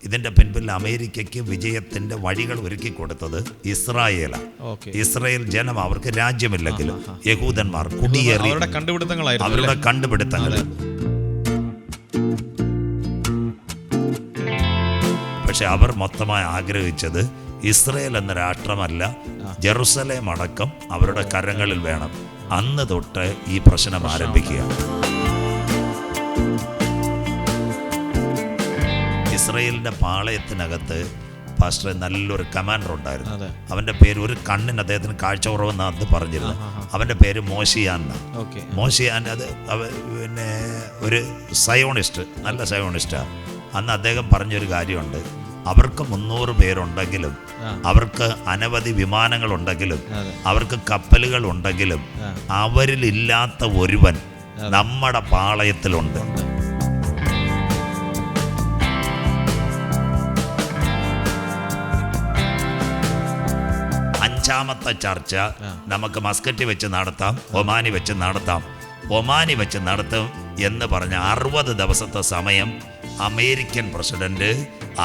ഇതിൻ്റെ പിൻപിൽ അമേരിക്കയ്ക്ക് വിജയത്തിൻ്റെ വഴികൾ ഒരുക്കി കൊടുത്തത് ഇസ്രായേലാണ്. ഇസ്രായേൽ ജനം, അവർക്ക് രാജ്യമില്ലെങ്കിലും യഹൂദന്മാർ കുടിയേറി അവരുടെ കണ്ടുപിടുത്തങ്ങൾ. പക്ഷെ അവർ മൊത്തമായി ആഗ്രഹിച്ചത് ഇസ്രായേൽ എന്ന രാഷ്ട്രമല്ല, ജെറുസലേം അടക്കം അവരുടെ കരങ്ങളിൽ വേണം. അന്ന് തൊട്ട് ഈ പ്രശ്നം ആരംഭിക്കുകയാണ്. ഇസ്രായേലിൻ്റെ പാളയത്തിനകത്ത് പാസ്റ്റർ നല്ലൊരു കമാൻഡർ ഉണ്ടായിരുന്നു. അവൻ്റെ പേര്, ഒരു കണ്ണിന് അദ്ദേഹത്തിന് കാഴ്ച കുറവെന്നാണ് അത് പറഞ്ഞിരുന്നത്. അവൻ്റെ പേര് മോശിയാൻ. മോശിയാൻ അത് പിന്നെ ഒരു സയോണിസ്റ്റ്, നല്ല സയോണിസ്റ്റാണ്. അന്ന് അദ്ദേഹം പറഞ്ഞൊരു കാര്യമുണ്ട്, അവർക്ക് 300 പേരുണ്ടെങ്കിലും, അവർക്ക് അനവധി വിമാനങ്ങളുണ്ടെങ്കിലും, അവർക്ക് കപ്പലുകൾ ഉണ്ടെങ്കിലും, അവരിലില്ലാത്ത ഒരുവൻ നമ്മുടെ പാളയത്തിലുണ്ട്. അഞ്ചാമത്തെ ചർച്ച നമുക്ക് മസ്കറ്റ് വെച്ച് നടത്താം, ഒമാനി വെച്ച് നടത്താം. ഒമാനി വെച്ച് നടത്തും എന്ന് പറഞ്ഞ 60 ദിവസത്തെ സമയം അമേരിക്കൻ പ്രസിഡന്റ്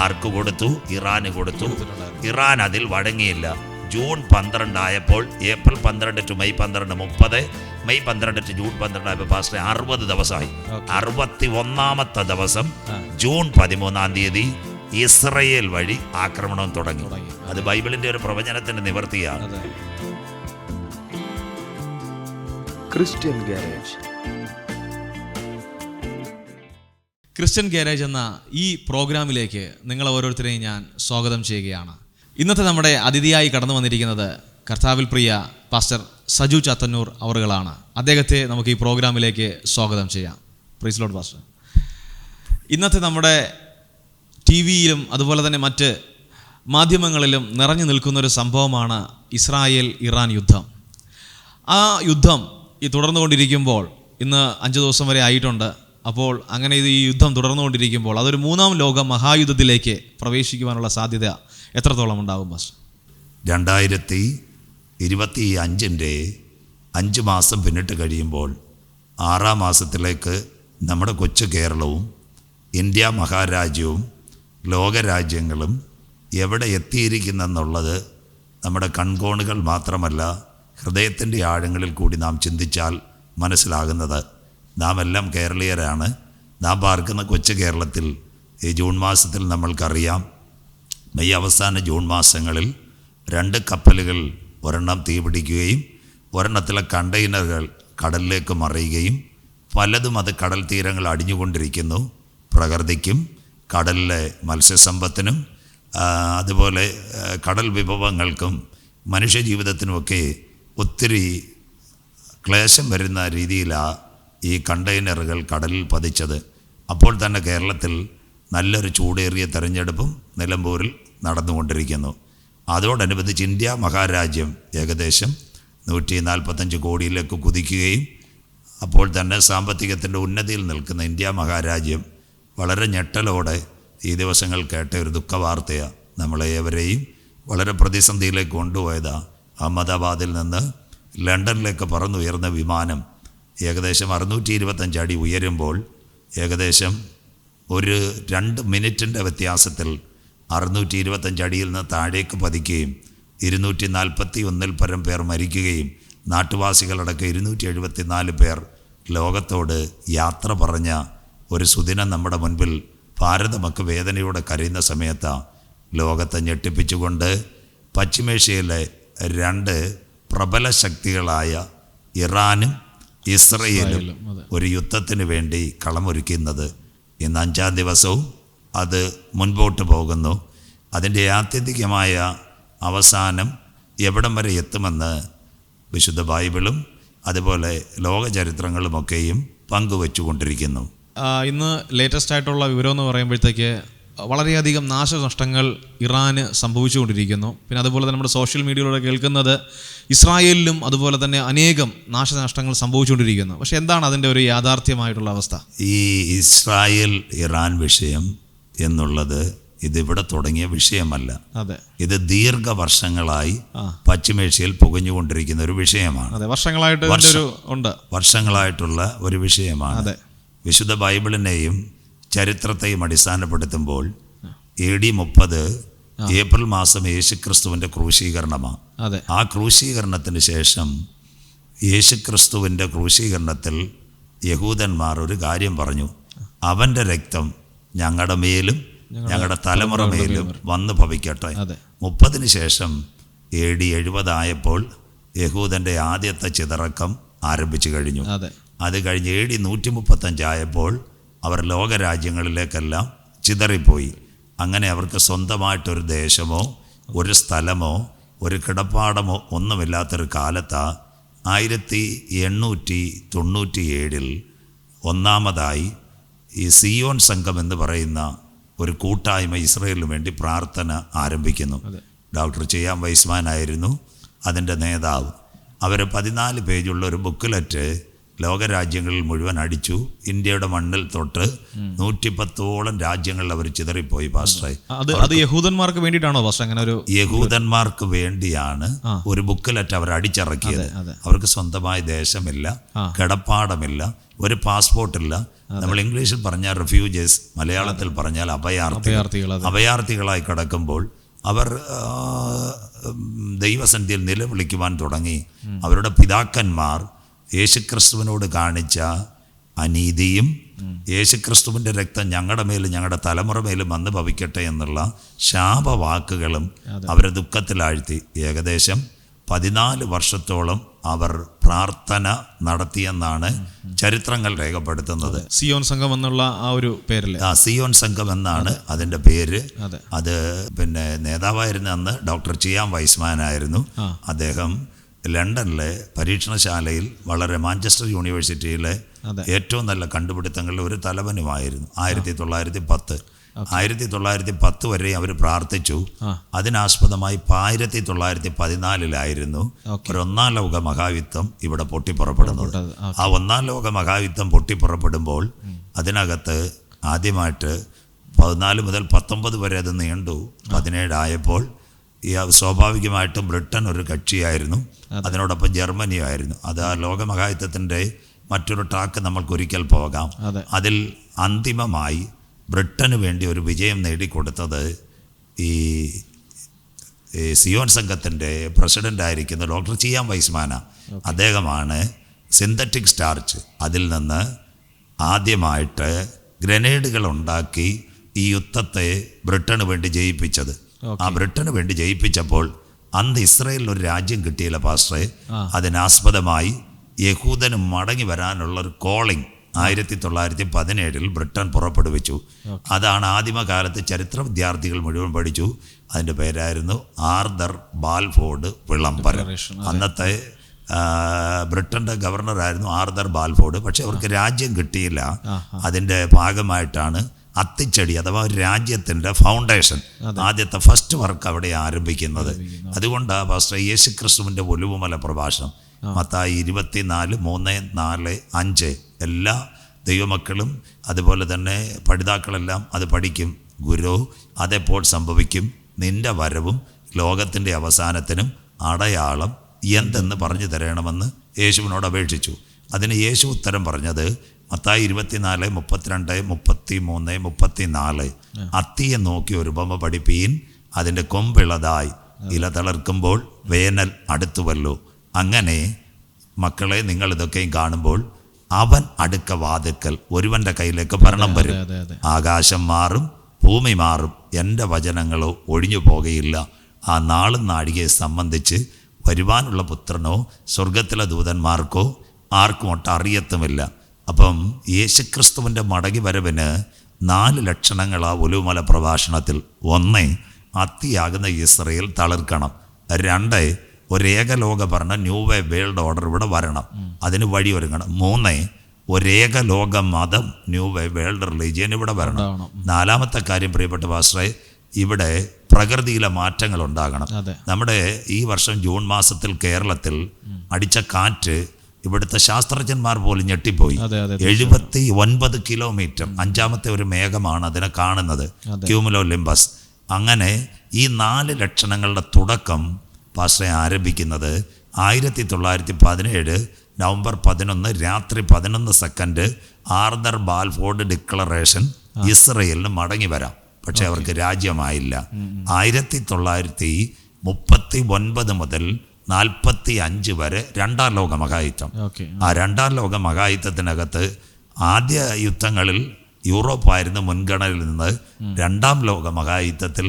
ആർക്ക് കൊടുത്തു? ഇറാന് കൊടുത്തു. ഇറാൻ അതിൽ വഴങ്ങിയില്ല. ജൂൺ 12 ആയപ്പോൾ, April 12 to May 12, 30, May 12 to June 12 ആയപ്പോൾ പാസ്റ്റർ 60 ദിവസമായി. 61ാമത്തെ ദിവസം ജൂൺ 13-ാം തീയതി ഇസ്രയേൽ വഴി ആക്രമണം തുടങ്ങി. അത് ബൈബിളിന്റെ ഒരു പ്രവചനത്തിന്റെ നിവർത്തിയാണ്. Christian garage. ക്രിസ്ത്യൻ ഗാരേജ് എന്ന ഈ പ്രോഗ്രാമിലേക്ക് നിങ്ങൾ ഓരോരുത്തരെയും ഞാൻ സ്വാഗതം ചെയ്യുകയാണ്. ഇന്നത്തെ നമ്മുടെ അതിഥിയായി കടന്നു വന്നിരിക്കുന്നത് കർത്താവിൽ പ്രിയ പാസ്റ്റർ സജു ചാത്തന്നൂർ അവറുകളാണ്. അദ്ദേഹത്തെ നമുക്ക് ഈ പ്രോഗ്രാമിലേക്ക് സ്വാഗതം ചെയ്യാം. Praise Lord pastor. ഇന്നത്തെ നമ്മുടെ TV-യിലും അതുപോലെ തന്നെ മറ്റ് മാധ്യമങ്ങളിലും നിറഞ്ഞു നിൽക്കുന്നൊരു സംഭവമാണ് ഇസ്രായേൽ ഇറാൻ യുദ്ധം. ആ യുദ്ധം ഈ തുടർന്നുകൊണ്ടിരിക്കുമ്പോൾ, ഇന്ന് 5 ദിവസം വരെ ആയിട്ടുണ്ട്. അപ്പോൾ അങ്ങനെ ഈ യുദ്ധം തുടർന്നുകൊണ്ടിരിക്കുമ്പോൾ അതൊരു 3-ാം ലോക മഹായുദ്ധത്തിലേക്ക് പ്രവേശിക്കുവാനുള്ള സാധ്യത എത്രത്തോളം ഉണ്ടാകും പാസ്റ്റർ? 2025 5 മാസം പിന്നിട്ട് കഴിയുമ്പോൾ 6-ാം മാസത്തിലേക്ക് നമ്മുടെ കൊച്ചു കേരളവും ഇന്ത്യ മഹാരാജ്യവും ലോകരാജ്യങ്ങളും എവിടെ എത്തിയിരിക്കുന്നെന്നുള്ളത് നമ്മുടെ കൺകോണുകൾ മാത്രമല്ല, ഹൃദയത്തിൻ്റെ ആഴങ്ങളിൽ കൂടി നാം ചിന്തിച്ചാൽ മനസ്സിലാകുന്നത്. നാം എല്ലാം കേരളീയരാണ്. നാം പാർക്കുന്ന കൊച്ചു കേരളത്തിൽ ഈ ജൂൺ മാസത്തിൽ നമ്മൾക്കറിയാം, മെയ് അവസാന ജൂൺ മാസങ്ങളിൽ 2 കപ്പലുകൾ, ഒരെണ്ണം തീപിടിക്കുകയും ഒരെണ്ണത്തിലെ കണ്ടെയ്നറുകൾ കടലിലേക്ക് മറിയുകയും പലതും അത് കടൽ തീരങ്ങൾ അടിഞ്ഞുകൊണ്ടിരിക്കുന്നു. പ്രകൃതിക്കും കടലിലെ മത്സ്യസമ്പത്തിനും അതുപോലെ കടൽ വിഭവങ്ങൾക്കും മനുഷ്യജീവിതത്തിനുമൊക്കെ ഒത്തിരി ക്ലേശം വരുന്ന രീതിയിലാണ് ഈ കണ്ടെയ്നറുകൾ കടലിൽ പതിച്ചത്. അപ്പോൾ തന്നെ കേരളത്തിൽ നല്ലൊരു ചൂടേറിയ തെരഞ്ഞെടുപ്പും നിലമ്പൂരിൽ നടന്നുകൊണ്ടിരിക്കുന്നു. അതോടനുബന്ധിച്ച് ഇന്ത്യ മഹാരാജ്യം ഏകദേശം 145 കോടിയിലേക്ക് കുതിക്കുകയും അപ്പോൾ തന്നെ സാമ്പത്തികത്തിൻ്റെ ഉന്നതിയിൽ നിൽക്കുന്ന ഇന്ത്യ മഹാരാജ്യം വളരെ ഞെട്ടലോടെ ഈ ദിവസങ്ങൾ കേട്ട ഒരു ദുഃഖവാർത്തയാണ്. നമ്മളെ ഏവരെയും വളരെ പ്രതിസന്ധിയിലേക്ക് കൊണ്ടുപോയതാണ്. അഹമ്മദാബാദിൽ നിന്ന് ലണ്ടനിലേക്ക് പറന്നുയർന്ന വിമാനം ഏകദേശം 625 അടി ഉയരുമ്പോൾ ഏകദേശം ഒരു 2 മിനിറ്റിൻ്റെ വ്യത്യാസത്തിൽ 625 അടിയിൽ നിന്ന് താഴേക്ക് പതിക്കുകയും 241 പരം പേർ മരിക്കുകയും നാട്ടുവാസികളടക്കം 274 പേർ ലോകത്തോട് യാത്ര പറഞ്ഞ ഒരു സുദിനം നമ്മുടെ മുൻപിൽ ഭാരതമൊക്കെ വേദനയോടെ കരയുന്ന സമയത്താണ് ലോകത്തെ ഞെട്ടിപ്പിച്ചുകൊണ്ട് പശ്ചിമേഷ്യയിലെ 2 പ്രബല ശക്തികളായ ഇറാനും ഇസ്രയേലും ഒരു യുദ്ധത്തിന് വേണ്ടി കളമൊരുക്കുന്നത്. ഇന്ന് 5-ാം ദിവസവും അത് മുൻപോട്ട് പോകുന്നു. അതിൻ്റെ ആത്യന്തികമായ അവസാനം എവിടം വരെ എത്തുമെന്ന് വിശുദ്ധ ബൈബിളും അതുപോലെ ലോകചരിത്രങ്ങളുമൊക്കെയും പങ്കുവെച്ചുകൊണ്ടിരിക്കുന്നു. ഇന്ന് ലേറ്റസ്റ്റ് ആയിട്ടുള്ള വിവരം എന്ന് പറയുമ്പോഴത്തേക്ക് വളരെയധികം നാശനഷ്ടങ്ങൾ ഇറാന് സംഭവിച്ചുകൊണ്ടിരിക്കുന്നു. പിന്നെ അതുപോലെ തന്നെ നമ്മുടെ സോഷ്യൽ മീഡിയയിലൂടെ കേൾക്കുന്നത് ഇസ്രായേലിലും അതുപോലെ തന്നെ അനേകം നാശനഷ്ടങ്ങൾ സംഭവിച്ചുകൊണ്ടിരിക്കുന്നു. പക്ഷെ എന്താണ് അതിൻ്റെ ഒരു യാഥാർത്ഥ്യമായിട്ടുള്ള അവസ്ഥ? ഈ ഇസ്രായേൽ ഇറാൻ വിഷയം എന്നുള്ളത് ഇതിവിടെ തുടങ്ങിയ വിഷയമല്ല. അതെ, ഇത് ദീർഘവർഷങ്ങളായി പശ്ചിമേഷ്യയിൽ പുകഞ്ഞുകൊണ്ടിരിക്കുന്ന ഒരു വിഷയമാണ്. വർഷങ്ങളായിട്ടുള്ള ഒരു വിഷയമാണ്. വിശുദ്ധ ബൈബിളിനെയും ചരിത്രത്തെയും അടിസ്ഥാനപ്പെടുത്തുമ്പോൾ AD 30 ഏപ്രിൽ മാസം യേശുക്രിസ്തുവിൻ്റെ ക്രൂശീകരണമാണ്. അതെ. ആ ക്രൂശീകരണത്തിന് ശേഷം യേശുക്രിസ്തുവിൻ്റെ ക്രൂശീകരണത്തിൽ യഹൂദന്മാർ ഒരു കാര്യം പറഞ്ഞു: അവൻ്റെ രക്തം ഞങ്ങളുടെ മേലും ഞങ്ങളുടെ തലമുറ മേലും വന്ന് ഭവിക്കട്ടെ. 30 ശേഷം AD 70 ആയപ്പോൾ യഹൂദൻ്റെ ആദ്യത്തെ ചിതറക്കം ആരംഭിച്ചു കഴിഞ്ഞു. അത് കഴിഞ്ഞ് AD 135 ആയപ്പോൾ അവർ ലോകരാജ്യങ്ങളിലേക്കെല്ലാം ചിതറിപ്പോയി. അങ്ങനെ അവർക്ക് സ്വന്തമായിട്ടൊരു ദേശമോ ഒരു സ്ഥലമോ ഒരു കിടപ്പാടമോ ഒന്നുമില്ലാത്തൊരു കാലത്താണ് 1897 ഒന്നാമതായി ഈ സിയോൻ സംഘം എന്ന് പറയുന്ന ഒരു കൂട്ടായ്മ ഇസ്രയേലിന് വേണ്ടി പ്രാർത്ഥന ആരംഭിക്കുന്നു. ഡോക്ടർ ചെയ്യാൻ വൈസ്മാനായിരുന്നു അതിൻ്റെ നേതാവ്. അവർ 14 പേജുള്ള ഒരു ബുക്ക്ലെറ്റ് ലോകരാജ്യങ്ങളിൽ മുഴുവൻ അടിച്ചു. ഇന്ത്യയുടെ മണ്ണിൽ തൊട്ട് 110ഓളം രാജ്യങ്ങളിൽ അവർ ചിതറിപ്പോയി. പാസ്റ്ററെ, അത് യഹൂദന്മാർക്ക് വേണ്ടിയിട്ടാണോ പാസ്റ്റർ അങ്ങനെ ഒരു? യഹൂദന്മാർക്ക് വേണ്ടിയാണ് ഒരു ബുക്ക്ലെറ്റ് അവർ അടിച്ചിറക്കിയത്. അവർക്ക് സ്വന്തമായ ദേശമില്ല, കിടപ്പാടമില്ല, ഒരു പാസ്പോർട്ടില്ല. നമ്മൾ ഇംഗ്ലീഷിൽ പറഞ്ഞാൽ റെഫ്യൂജീസ്, മലയാളത്തിൽ പറഞ്ഞാൽ അഭയാർത്ഥികളായി കിടക്കുമ്പോൾ അവർ ദൈവസന്നിധിയിൽ നിലവിളിക്കുവാൻ തുടങ്ങി. അവരുടെ പിതാക്കന്മാർ യേശുക്രിസ്തുവിനോട് കാണിച്ച അനീതിയും യേശുക്രിസ്തുവിൻ്റെ രക്തം ഞങ്ങളുടെ മേലും ഞങ്ങളുടെ തലമുറ മേലും വന്ന് ഭവിക്കട്ടെ എന്നുള്ള ശാപവാക്കുകളും അവരെ ദുഃഖത്തിലാഴ്ത്തി. ഏകദേശം 14 വർഷത്തോളം അവർ പ്രാർത്ഥന നടത്തിയെന്നാണ് ചരിത്രങ്ങൾ രേഖപ്പെടുത്തുന്നത്. സിയോൻ സംഘം എന്നുള്ള ആ ഒരു പേരിൽ, സിയോൻ സംഘം എന്നാണ് അതിൻ്റെ പേര്. അത് പിന്നെ നേതാവായിരുന്ന അന്ന് ഡോക്ടർ ചെയ്യാൻ വൈസ്മാനായിരുന്നു. അദ്ദേഹം ലണ്ടനിലെ പരീക്ഷണശാലയിൽ വളരെ മാഞ്ചസ്റ്റർ യൂണിവേഴ്സിറ്റിയിലെ ഏറ്റവും നല്ല കണ്ടുപിടുത്തങ്ങളിൽ ഒരു തലവനുമായിരുന്നു. 1910 വരെ അവർ പ്രാർത്ഥിച്ചു. അതിനാസ്പദമായി 1914 ഒരു ഒന്നാം ലോക മഹായുദ്ധം ഇവിടെ പൊട്ടിപ്പുറപ്പെടുന്നത്. ആ ഒന്നാം ലോക മഹായുദ്ധം പൊട്ടിപ്പുറപ്പെടുമ്പോൾ അതിനകത്ത് ആദ്യമായിട്ട് 14 മുതൽ 19 വരെ അത് നീണ്ടു. 17 ആയപ്പോൾ സ്വാഭാവികമായിട്ടും ബ്രിട്ടൻ ഒരു കക്ഷിയായിരുന്നു, അതിനോടൊപ്പം ജർമ്മനിയായിരുന്നു. അത് ആ ലോകമഹായുദ്ധത്തിൻ്റെ മറ്റൊരു ട്രാക്ക് നമ്മൾക്കൊരിക്കൽ പോകാം. അതിൽ അന്തിമമായി ബ്രിട്ടന് വേണ്ടി ഒരു വിജയം നേടിക്കൊടുത്തത് ഈ സിയോൻ സംഘത്തിൻ്റെ പ്രസിഡൻ്റായിരിക്കുന്ന ഡോക്ടർ ചെയ്യാൻ വൈസ്മാന. അദ്ദേഹമാണ് സിന്തറ്റിക് സ്റ്റാർച്ച് അതിൽ നിന്ന് ആദ്യമായിട്ട് ഗ്രനേഡുകൾ ഉണ്ടാക്കി ഈ യുദ്ധത്തെ ബ്രിട്ടന് വേണ്ടി ജയിപ്പിച്ചത്. ആ ബ്രിട്ടന് വേണ്ടി ജയിപ്പിച്ചപ്പോൾ അന്ന് ഇസ്രയേലിന് ഒരു രാജ്യം കിട്ടിയില്ല പാസ്റ്ററെ. അതിനാസ്പദമായി യഹൂദന് മടങ്ങി വരാനുള്ളൊരു കോളിംഗ് 1917 ബ്രിട്ടൻ പുറപ്പെടുവിച്ചു. അതാണ് ആദിമകാലത്ത് ചരിത്ര വിദ്യാർത്ഥികൾ മുഴുവൻ പഠിച്ചു. അതിൻ്റെ പേരായിരുന്നു ആർതർ ബാൽഫോർഡ് വിളംബരം. അന്നത്തെ ബ്രിട്ടൻ്റെ ഗവർണറായിരുന്നു ആർതർ ബാൽഫോർഡ്. പക്ഷെ അവർക്ക് രാജ്യം കിട്ടിയില്ല. അതിൻ്റെ ഭാഗമായിട്ടാണ് അത്തിച്ചടി അഥവാ ഒരു രാജ്യത്തിൻ്റെ ഫൗണ്ടേഷൻ, ആദ്യത്തെ ഫസ്റ്റ് വർക്ക് അവിടെ ആരംഭിക്കുന്നത്. അതുകൊണ്ടാണ് പാസ്റ്റർ യേശുക്രിസ്തുവിൻ്റെ ഒലിവുമല പ്രഭാഷണം മത്തായി 24, 3, 4, 5 എല്ലാ ദൈവമക്കളും അതുപോലെ തന്നെ പഠിതാക്കളെല്ലാം അത് പഠിക്കും. ഗുരു, അതെപ്പോൾ സംഭവിക്കും? നിന്റെ വരവും ലോകത്തിൻ്റെ അവസാനത്തിനും അടയാളം എന്തെന്ന് പറഞ്ഞു തരണമെന്ന് യേശുവിനോട് അപേക്ഷിച്ചു. അതിന് യേശു ഉത്തരം പറഞ്ഞത് മത്തായി 24, 32, 33, 34 അത്തിയെ നോക്കി ഒരു ഉപമ പഠിപ്പീൻ. അതിൻ്റെ കൊമ്പിളതായി ഇല തളർക്കുമ്പോൾ വേനൽ അടുത്തുവല്ലോ. അങ്ങനെ മക്കളെ, നിങ്ങൾ ഇതൊക്കെയും കാണുമ്പോൾ അവൻ അടുക്ക വാതിൽക്കൽ ഒരുവൻ്റെ കയ്യിലേക്ക് ഭരണം വരും. ആകാശം മാറും, ഭൂമി മാറും, എൻ്റെ വചനങ്ങളോ ഒഴിഞ്ഞു പോകുകയില്ല. ആ നാളും നാഴികയെ സംബന്ധിച്ച് വരുവാനുള്ള പുത്രനോ സ്വർഗത്തിലെ ദൂതന്മാർക്കോ ആർക്കും ഒട്ടും അറിയത്തുമില്ല. അപ്പം യേശുക്രിസ്തുവിൻ്റെ മടങ്ങി വരവിന് 4 ലക്ഷണങ്ങളാണ് ഒലിവുമല പ്രഭാഷണത്തിൽ. 1, അത്തിയാകുന്ന ഇസ്രയേൽ തളിർക്കണം. 2, ഒരേകലോക ഭരണം, ന്യൂ വേ വേൾഡ് ഓർഡർ ഇവിടെ വരണം, അതിന് വഴിയൊരുങ്ങണം. 3, ഒരേകലോക മതം, ന്യൂ വേ വേൾഡ് റിലീജിയൻ ഇവിടെ വരണം. 4-മത്തെ കാര്യം പ്രിയപ്പെട്ട പാസ്റ്ററെ, ഇവിടെ പ്രകൃതിയിലെ മാറ്റങ്ങൾ ഉണ്ടാകണം. നമ്മുടെ ഈ വർഷം ജൂൺ മാസത്തിൽ കേരളത്തിൽ അടിച്ച കാറ്റ് ഇവിടുത്തെ ശാസ്ത്രജ്ഞന്മാർ പോലും ഞെട്ടിപ്പോയി. 79 കിലോമീറ്റർ, 5-മത്തെ ഒരു മേഘമാണ് അതിനെ കാണുന്നത്, ക്യൂമുലോ ലിംബസ്. അങ്ങനെ ഈ 4 ലക്ഷണങ്ങളുടെ തുടക്കം പാസ്റ്ററെ ആരംഭിക്കുന്നത് 1917 നവംബർ 11 രാത്രി 11 സെക്കൻഡ് ആർതർ ബാൽഫോർഡ് ഡിക്ലറേഷൻ, ഇസ്രയേലിന് മടങ്ങി വരാം. പക്ഷെ അവർക്ക് രാജ്യമായില്ല. 1939 മുതൽ 45 വരെ രണ്ടാം ലോക മഹായുദ്ധം. ആ രണ്ടാം ലോക മഹായുദ്ധത്തിനകത്ത് ആദ്യ യുദ്ധങ്ങളിൽ യൂറോപ്പായിരുന്നു മുൻഗണനയിൽ നിന്ന് രണ്ടാം ലോക മഹായുദ്ധത്തിൽ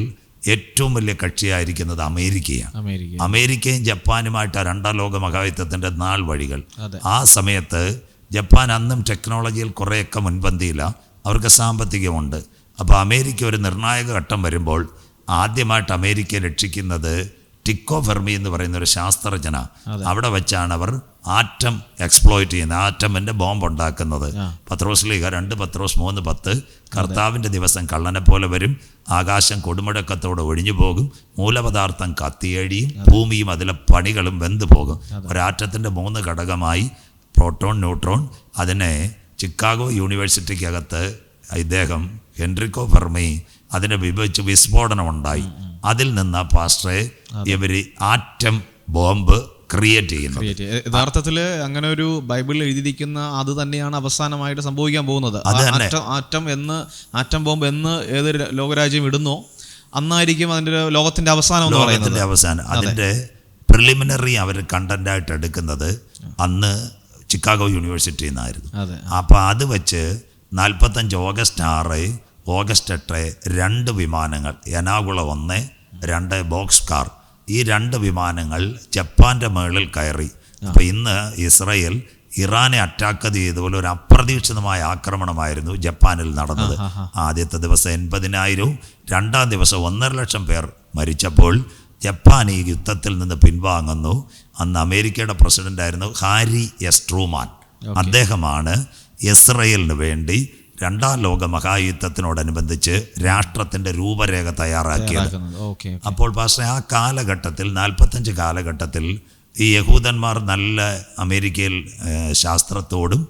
ഏറ്റവും വലിയ കക്ഷിയായിരിക്കുന്നത് അമേരിക്കയാണ്. അമേരിക്കയും ജപ്പാനുമായിട്ട് രണ്ടാം ലോക മഹായുദ്ധത്തിൻ്റെ നാൾ വഴികൾ. ആ സമയത്ത് ജപ്പാൻ അന്നും ടെക്നോളജിയിൽ കുറേയൊക്കെ മുൻപന്തിയില്ല, അവർക്ക് സാമ്പത്തികമുണ്ട്. അപ്പോൾ അമേരിക്ക ഒരു നിർണായക ഘട്ടം വരുമ്പോൾ ആദ്യമായിട്ട് അമേരിക്കയെ രക്ഷിക്കുന്നത് ടിക്കോ ഫെർമി എന്ന് പറയുന്ന ഒരു ശാസ്ത്രജ്ഞന. അവിടെ വെച്ചാണ് അവർ ആറ്റം എക്സ്പ്ലോയിറ്റ് ചെയ്യുന്നത്, ആറ്റമിൻ്റെ ബോംബ് ഉണ്ടാക്കുന്നത്. പത്രോസ്ലീഹ 2 പത്രോസ് 3:10 കർത്താവിൻ്റെ ദിവസം കള്ളനെ പോലെ വരും, ആകാശം കൊടുമുഴക്കത്തോടെ ഒഴിഞ്ഞു പോകും, മൂലപദാർത്ഥം കത്തിയഴിയും, ഭൂമിയും അതിലെ പണികളും വെന്തു പോകും. ഒരാറ്റത്തിൻ്റെ 3 ഘടകമായി പ്രോട്ടോൺ, ന്യൂട്രോൺ. അതിനെ ചിക്കാഗോ യൂണിവേഴ്സിറ്റിക്കകത്ത് ഇദ്ദേഹം എൻറിക്കോ ഫെർമി അതിനെ വിഭജിച്ച് വിസ്ഫോടനം ഉണ്ടായി. അതിൽ നിന്ന് പാസ്റ്ററെ ഇവർ ആറ്റം ബോംബ് ക്രിയേറ്റ് ചെയ്യുന്നത്. യഥാർത്ഥത്തിൽ അങ്ങനെ ഒരു ബൈബിളിൽ എഴുതിയിരിക്കുന്ന അത് തന്നെയാണ് അവസാനമായിട്ട് സംഭവിക്കാൻ പോകുന്നത്. ആറ്റം ബോംബ് എന്ന് ഏത് ലോകരാജ്യം ഇടുന്നോ അന്നായിരിക്കും അതിൻ്റെ ലോകത്തിൻ്റെ അവസാനം. ലോകത്തിൻ്റെ അവസാനം. അതിൻ്റെ പ്രിലിമിനറി അവർ കണ്ടന്റായിട്ട് എടുക്കുന്നത് അന്ന് ചിക്കാഗോ യൂണിവേഴ്സിറ്റിയിൽ നിന്നായിരുന്നു. അപ്പോൾ അത് വെച്ച് 45 ഓഗസ്റ്റ് 6, ഓഗസ്റ്റ് 8 2 വിമാനങ്ങൾ, എനാകുള 1, 2 ബോക്സ് കാർ, ഈ 2 വിമാനങ്ങൾ ജപ്പാൻ്റെ മുകളിൽ കയറി. അപ്പോൾ ഇന്ന് ഇസ്രയേൽ ഇറാനെ അറ്റാക്ക് ചെയ്തതുപോലെ ഒരു അപ്രതീക്ഷിതമായ ആക്രമണമായിരുന്നു ജപ്പാനിൽ നടന്നത്. ആദ്യത്തെ ദിവസം 80,000, രണ്ടാം ദിവസം 1,50,000 പേർ മരിച്ചപ്പോൾ ജപ്പാൻ ഈ യുദ്ധത്തിൽ നിന്ന് പിൻവാങ്ങുന്നു. അന്ന് അമേരിക്കയുടെ പ്രസിഡൻ്റായിരുന്നു ഹാരി എസ് ട്രൂമാൻ. അദ്ദേഹമാണ് ഇസ്രയേലിന് വേണ്ടി രണ്ടാം ലോക മഹായുദ്ധത്തിനോടനുബന്ധിച്ച് രാഷ്ട്രത്തിൻ്റെ രൂപരേഖ തയ്യാറാക്കിയത്. അപ്പോൾ പക്ഷേ ആ കാലഘട്ടത്തിൽ 45 കാലഘട്ടത്തിൽ ഈ യഹൂദന്മാർ നല്ല അമേരിക്കയിൽ ശാസ്ത്രത്തോടും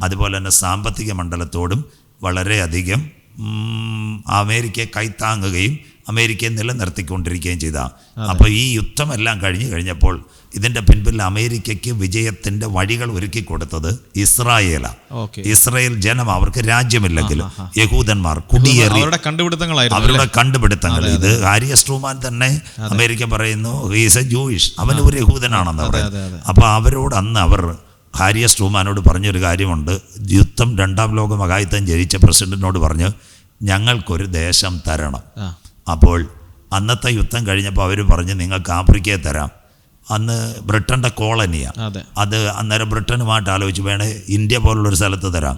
അതുപോലെ തന്നെ സാമ്പത്തിക മണ്ഡലത്തോടും വളരെയധികം അമേരിക്കയെ കൈത്താങ്ങുകയും അമേരിക്കയെ നിലനിർത്തിക്കൊണ്ടിരിക്കുകയും ചെയ്ത. അപ്പോൾ ഈ യുദ്ധമെല്ലാം കഴിഞ്ഞപ്പോൾ ഇതിൻ്റെ പിൻപിൽ അമേരിക്കയ്ക്ക് വിജയത്തിൻ്റെ വഴികൾ ഒരുക്കി കൊടുത്തത് ഇസ്രായേലാണ്. ഇസ്രായേൽ ജനം, അവർക്ക് രാജ്യമില്ലെങ്കിലും യഹൂദന്മാർ കുടിയേറി അവരുടെ കണ്ടുപിടുത്തങ്ങൾ. ഇത് ഹാരി എസ് ട്രൂമാൻ തന്നെ അമേരിക്ക പറയുന്നു ഹീസ് എ ജൂയിഷ്, അവൻ ഒരു യഹൂദനാണെന്ന് പറയുന്നത്. അപ്പോൾ അവരോട് അന്ന് അവർ ഹാരി എസ് ട്രൂമാനോട് പറഞ്ഞൊരു കാര്യമുണ്ട്. യുദ്ധം രണ്ടാം ലോക മഹായുദ്ധം ജയിച്ച പ്രസിഡന്റിനോട് പറഞ്ഞു ഞങ്ങൾക്കൊരു ദേശം തരണം. അപ്പോൾ അന്നത്തെ യുദ്ധം കഴിഞ്ഞപ്പോൾ അവർ പറഞ്ഞ് നിങ്ങൾക്ക് ആഫ്രിക്കയെ തരാം. അന്ന് ബ്രിട്ടൻ്റെ കോളനിയാണ് അത്. അന്നേരം ബ്രിട്ടനുമായിട്ട് ആലോചിച്ച് വേണേ ഇന്ത്യ പോലുള്ളൊരു സ്ഥലത്ത് തരാം,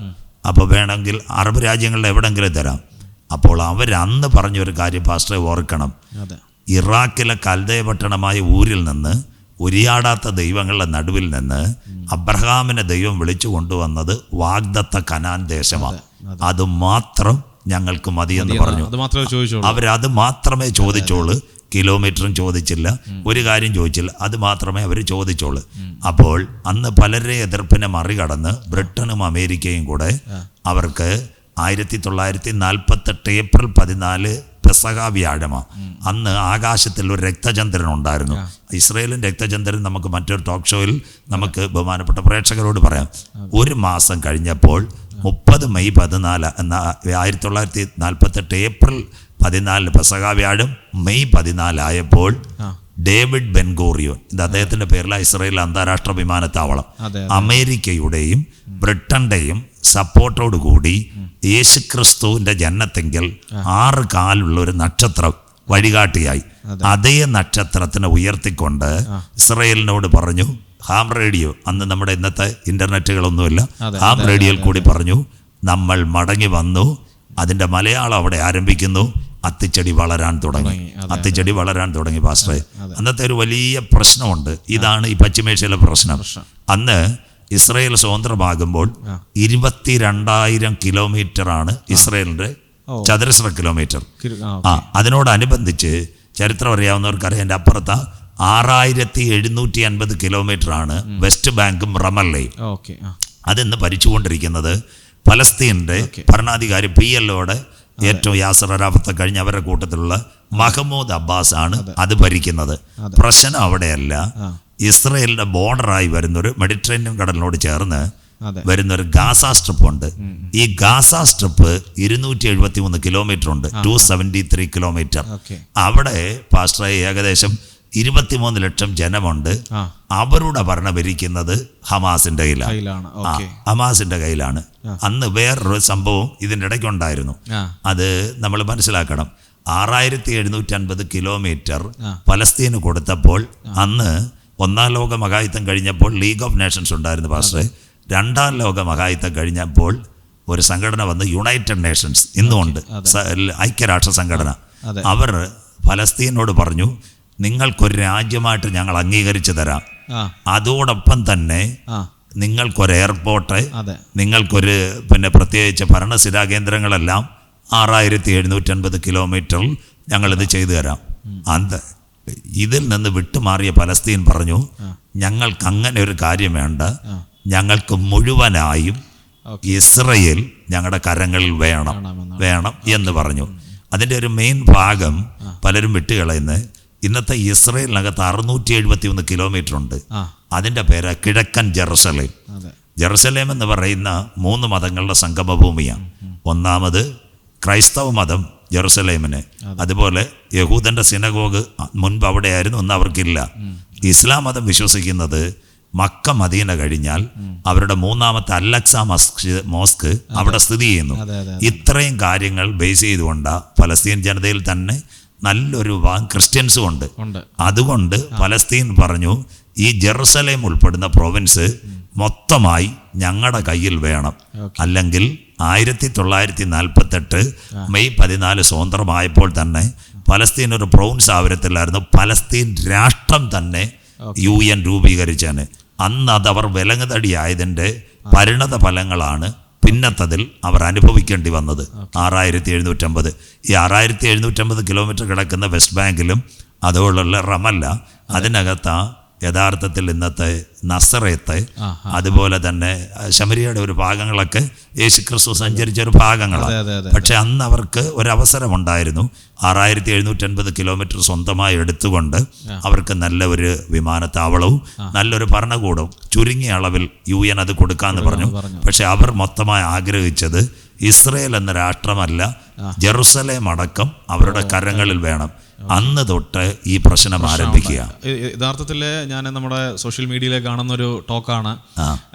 അപ്പോൾ വേണമെങ്കിൽ അറബ് രാജ്യങ്ങളിൽ എവിടെയെങ്കിലും തരാം. അപ്പോൾ അവരന്ന് പറഞ്ഞൊരു കാര്യം പാസ്റ്ററെ ഓർക്കണം. ഇറാഖിലെ കൽദയ പട്ടണമായ ഊരിൽ നിന്ന് ഉരിയാടാത്ത ദൈവങ്ങളുടെ നടുവിൽ നിന്ന് അബ്രഹാമിനെ ദൈവം വിളിച്ചു കൊണ്ടുവന്നത് വാഗ്ദത്ത കനാൻ ദേശമാണ്. അത് മാത്രം ഞങ്ങൾക്ക് മതിയെന്ന് പറഞ്ഞു. അവരത് മാത്രമേ ചോദിച്ചോളൂ, കിലോമീറ്ററും ചോദിച്ചില്ല, ഒരു കാര്യം ചോദിച്ചില്ല, അത് മാത്രമേ അവർ ചോദിച്ചോളൂ. അപ്പോൾ അന്ന് പലരെ എതിർപ്പിനെ മറികടന്ന് ബ്രിട്ടനും അമേരിക്കയും കൂടെ അവർക്ക് 1948 ഏപ്രിൽ 14 പെസഹ വ്യാഴമാണ്. അന്ന് ആകാശത്തിൽ ഒരു രക്തചന്ദ്രൻ ഉണ്ടായിരുന്നു. ഇസ്രയേലും രക്തചന്ദ്രൻ നമുക്ക് മറ്റൊരു ടോക്ക് ഷോയിൽ നമുക്ക് ബഹുമാനപ്പെട്ട പ്രേക്ഷകരോട് പറയാം. ഒരു മാസം കഴിഞ്ഞപ്പോൾ 30 മെയ് 14 എന്ന 1948 ഏപ്രിൽ 14 പെസഹ വ്യാഴം മെയ് 14 ആയപ്പോൾ ഡേവിഡ് ബെൻഗൂറിയോൻ, ഇത് അദ്ദേഹത്തിൻ്റെ പേരിലാണ് ഇസ്രയേൽ അന്താരാഷ്ട്ര വിമാനത്താവളം, അമേരിക്കയുടെയും ബ്രിട്ടൻ്റെയും സപ്പോർട്ടോടുകൂടി യേശുക്രിസ്തുവിൻ്റെ ജനനത്തെങ്കിൽ 6 കാലുള്ള ഒരു നക്ഷത്രം വഴികാട്ടിയായി. അതേ നക്ഷത്രത്തിനെ ഉയർത്തിക്കൊണ്ട് ഇസ്രയേലിനോട് പറഞ്ഞു, ഹാം റേഡിയോ, അന്ന് നമ്മുടെ ഇന്നത്തെ ഇൻ്റർനെറ്റുകളൊന്നുമില്ല, ഹാം റേഡിയോയിൽ കൂടി പറഞ്ഞു നമ്മൾ മടങ്ങി വന്നു. അതിൻ്റെ മലയാളം അവിടെ ആരംഭിക്കുന്നു, അത്തിച്ചെടി വളരാൻ തുടങ്ങി. അത്തിച്ചെടി വളരാൻ തുടങ്ങി പാസ്റ്ററെ. അന്നത്തെ ഒരു വലിയ പ്രശ്നമുണ്ട്. ഇതാണ് ഈ പശ്ചിമേഷ്യയിലെ പ്രശ്നം. അന്ന് ഇസ്രയേൽ സ്വതന്ത്രമാകുമ്പോൾ 22,000 കിലോമീറ്ററാണ് ഇസ്രയേലിൻ്റെ ചതുരശ്ര കിലോമീറ്റർ. അതിനോടനുബന്ധിച്ച് ചരിത്രം അറിയാവുന്നവർക്കറിയാം, എൻ്റെ അപ്പുറത്ത് 6,750 കിലോമീറ്ററാണ് വെസ്റ്റ് ബാങ്കും റമല്ലയും. അതിന്ന് ഭരിച്ചുകൊണ്ടിരിക്കുന്നത് ഫലസ്തീൻ്റെ ഭരണാധികാരി PLOയുടെ ഏറ്റവും യാസർ അറാഫത്ത് കഴിഞ്ഞ അവരുടെ കൂട്ടത്തിലുള്ള മഹമ്മൂദ് അബ്ബാസ് ആണ് അത് ഭരിക്കുന്നത്. പ്രശ്നം അവിടെയല്ല, ഇസ്രയേലിൻ്റെ ബോർഡറായി വരുന്നൊരു മെഡിറ്ററേനിയൻ കടലിനോട് ചേർന്ന് വരുന്നൊരു ഗാസ സ്ട്രിപ്പ് ഉണ്ട്. ഈ ഗാസ സ്ട്രിപ്പ് 273 കിലോമീറ്റർ ഉണ്ട്, 273 കിലോമീറ്റർ. അവിടെ പാസ്റ്ററെ ഏകദേശം 23 ലക്ഷം ജനമുണ്ട്. അവരുടെ ഭരണം ഭരിക്കുന്നത് ഹമാസിന്റെ കയ്യിലാണ്. ഹമാസിന്റെ കയ്യിലാണ്. അന്ന് വേറൊരു സംഭവം ഇതിൻ്റെ ഇടയ്ക്കുണ്ടായിരുന്നു. അത് നമ്മൾ മനസ്സിലാക്കണം. 6750 കിലോമീറ്റർ പലസ്തീന് കൊടുത്തപ്പോൾ അന്ന് ഒന്നാം ലോക മഹായുദ്ധം കഴിഞ്ഞപ്പോൾ ലീഗ് ഓഫ് നേഷൻസ് ഉണ്ടായിരുന്നു പാസ്റ്ററെ. രണ്ടാം ലോക മഹായുദ്ധം കഴിഞ്ഞപ്പോൾ ഒരു സംഘടന വന്ന് യുണൈറ്റഡ് നേഷൻസ്, ഇന്നുമുണ്ട് ഐക്യരാഷ്ട്ര സംഘടന. അവർ പലസ്തീനോട് പറഞ്ഞു, നിങ്ങൾക്കൊരു രാജ്യമായിട്ട് ഞങ്ങൾ അംഗീകരിച്ചു തരാം, അതോടൊപ്പം തന്നെ നിങ്ങൾക്കൊരു എയർപോർട്ട്, നിങ്ങൾക്കൊരു പ്രത്യേകിച്ച് ഭരണസിരാ കേന്ദ്രങ്ങളെല്ലാം 6750 കിലോമീറ്ററിൽ ഞങ്ങളിത് ചെയ്തു തരാം. അത് ഇതിൽ നിന്ന് വിട്ടുമാറിയ പലസ്തീൻ പറഞ്ഞു, ഞങ്ങൾക്ക് അങ്ങനെ ഒരു കാര്യം വേണ്ട, ഞങ്ങൾക്ക് മുഴുവനായും ഇസ്രയേൽ ഞങ്ങളുടെ കരങ്ങളിൽ വേണം എന്ന് പറഞ്ഞു. അതിൻ്റെ ഒരു മെയിൻ ഭാഗം പലരും വിട്ടുകളയുന്നത്, ഇന്നത്തെ ഇസ്രയേലിനകത്ത് 671 കിലോമീറ്റർ ഉണ്ട്. അതിൻ്റെ പേര് കിഴക്കൻ ജെറുസലേം. ജെറുസലേം എന്ന് പറയുന്ന 3 മതങ്ങളുടെ സംഗമഭൂമിയാണ്. ഒന്നാമത് ക്രൈസ്തവ മതം ജെറുസലേമിന്, അതുപോലെ യഹൂദൻ്റെ സിനഗോഗ് മുൻപ് അവിടെയായിരുന്നു, ഒന്നും അവർക്കില്ല. ഇസ്ലാം മതം വിശ്വസിക്കുന്നത് മക്ക മദീന കഴിഞ്ഞാൽ അവരുടെ 3ാമത്തെ അൽ-അക്സ മോസ്ക് അവിടെ സ്ഥിതി ചെയ്യുന്നു. ഇത്രയും കാര്യങ്ങൾ ബേസ് ചെയ്തുകൊണ്ടാണ് പലസ്തീൻ ജനതയിൽ തന്നെ നല്ലൊരു ക്രിസ്ത്യൻസും ഉണ്ട്. അതുകൊണ്ട് പലസ്തീൻ പറഞ്ഞു, ഈ ജെറുസലേം ഉൾപ്പെടുന്ന പ്രൊവിൻസ് മൊത്തമായി ഞങ്ങളുടെ കയ്യിൽ വേണം, അല്ലെങ്കിൽ 1948 മെയ് 14 സ്വതന്ത്രമായപ്പോൾ തന്നെ പലസ്തീൻ ഒരു പ്രൊവിൻസ് ആവരത്തില്ലായിരുന്നു. പലസ്തീൻ രാഷ്ട്രം തന്നെ UN രൂപീകരിച്ചാണ്. അന്ന് അതവർ വിലങ്ങുതടിയായതിൻ്റെ പരിണത ഫലങ്ങളാണ് പിന്നത്തതിൽ അവർ അനുഭവിക്കേണ്ടി വന്നത്. 6750 ഈ 6750 കിലോമീറ്റർ കിടക്കുന്ന വെസ്റ്റ് ബാങ്കിലും അതുപോലുള്ള റമല്ല, അതിനകത്ത് യഥാർത്ഥത്തിൽ ഇന്നത്തെ നസറേത്ത്, അതുപോലെ തന്നെ ശമരിയയുടെ ഒരു ഭാഗങ്ങളൊക്കെ യേശുക്രിസ്തു സഞ്ചരിച്ച ഒരു ഭാഗങ്ങളാണ്. പക്ഷെ അന്ന് അവർക്ക് ഒരവസരമുണ്ടായിരുന്നു. 6750 കിലോമീറ്റർ സ്വന്തമായി എടുത്തുകൊണ്ട് അവർക്ക് നല്ല ഒരു വിമാനത്താവളവും നല്ലൊരു ഭരണകൂടവും ചുരുങ്ങിയ അളവിൽ UN അത് കൊടുക്കാമെന്ന് പറഞ്ഞു. പക്ഷെ അവർ മൊത്തമായി ആഗ്രഹിച്ചത് ഇസ്രയേൽ എന്ന രാഷ്ട്രമല്ല, ജെറുസലേം അടക്കം അവരുടെ കരങ്ങളിൽ വേണം. അന്ന് തൊട്ട് ഈ പ്രശ്നം ആരംഭിക്കുക. യഥാർത്ഥത്തിൽ ഞാൻ നമ്മുടെ സോഷ്യൽ മീഡിയയിൽ കാണുന്ന ഒരു ടോക്കാണ്,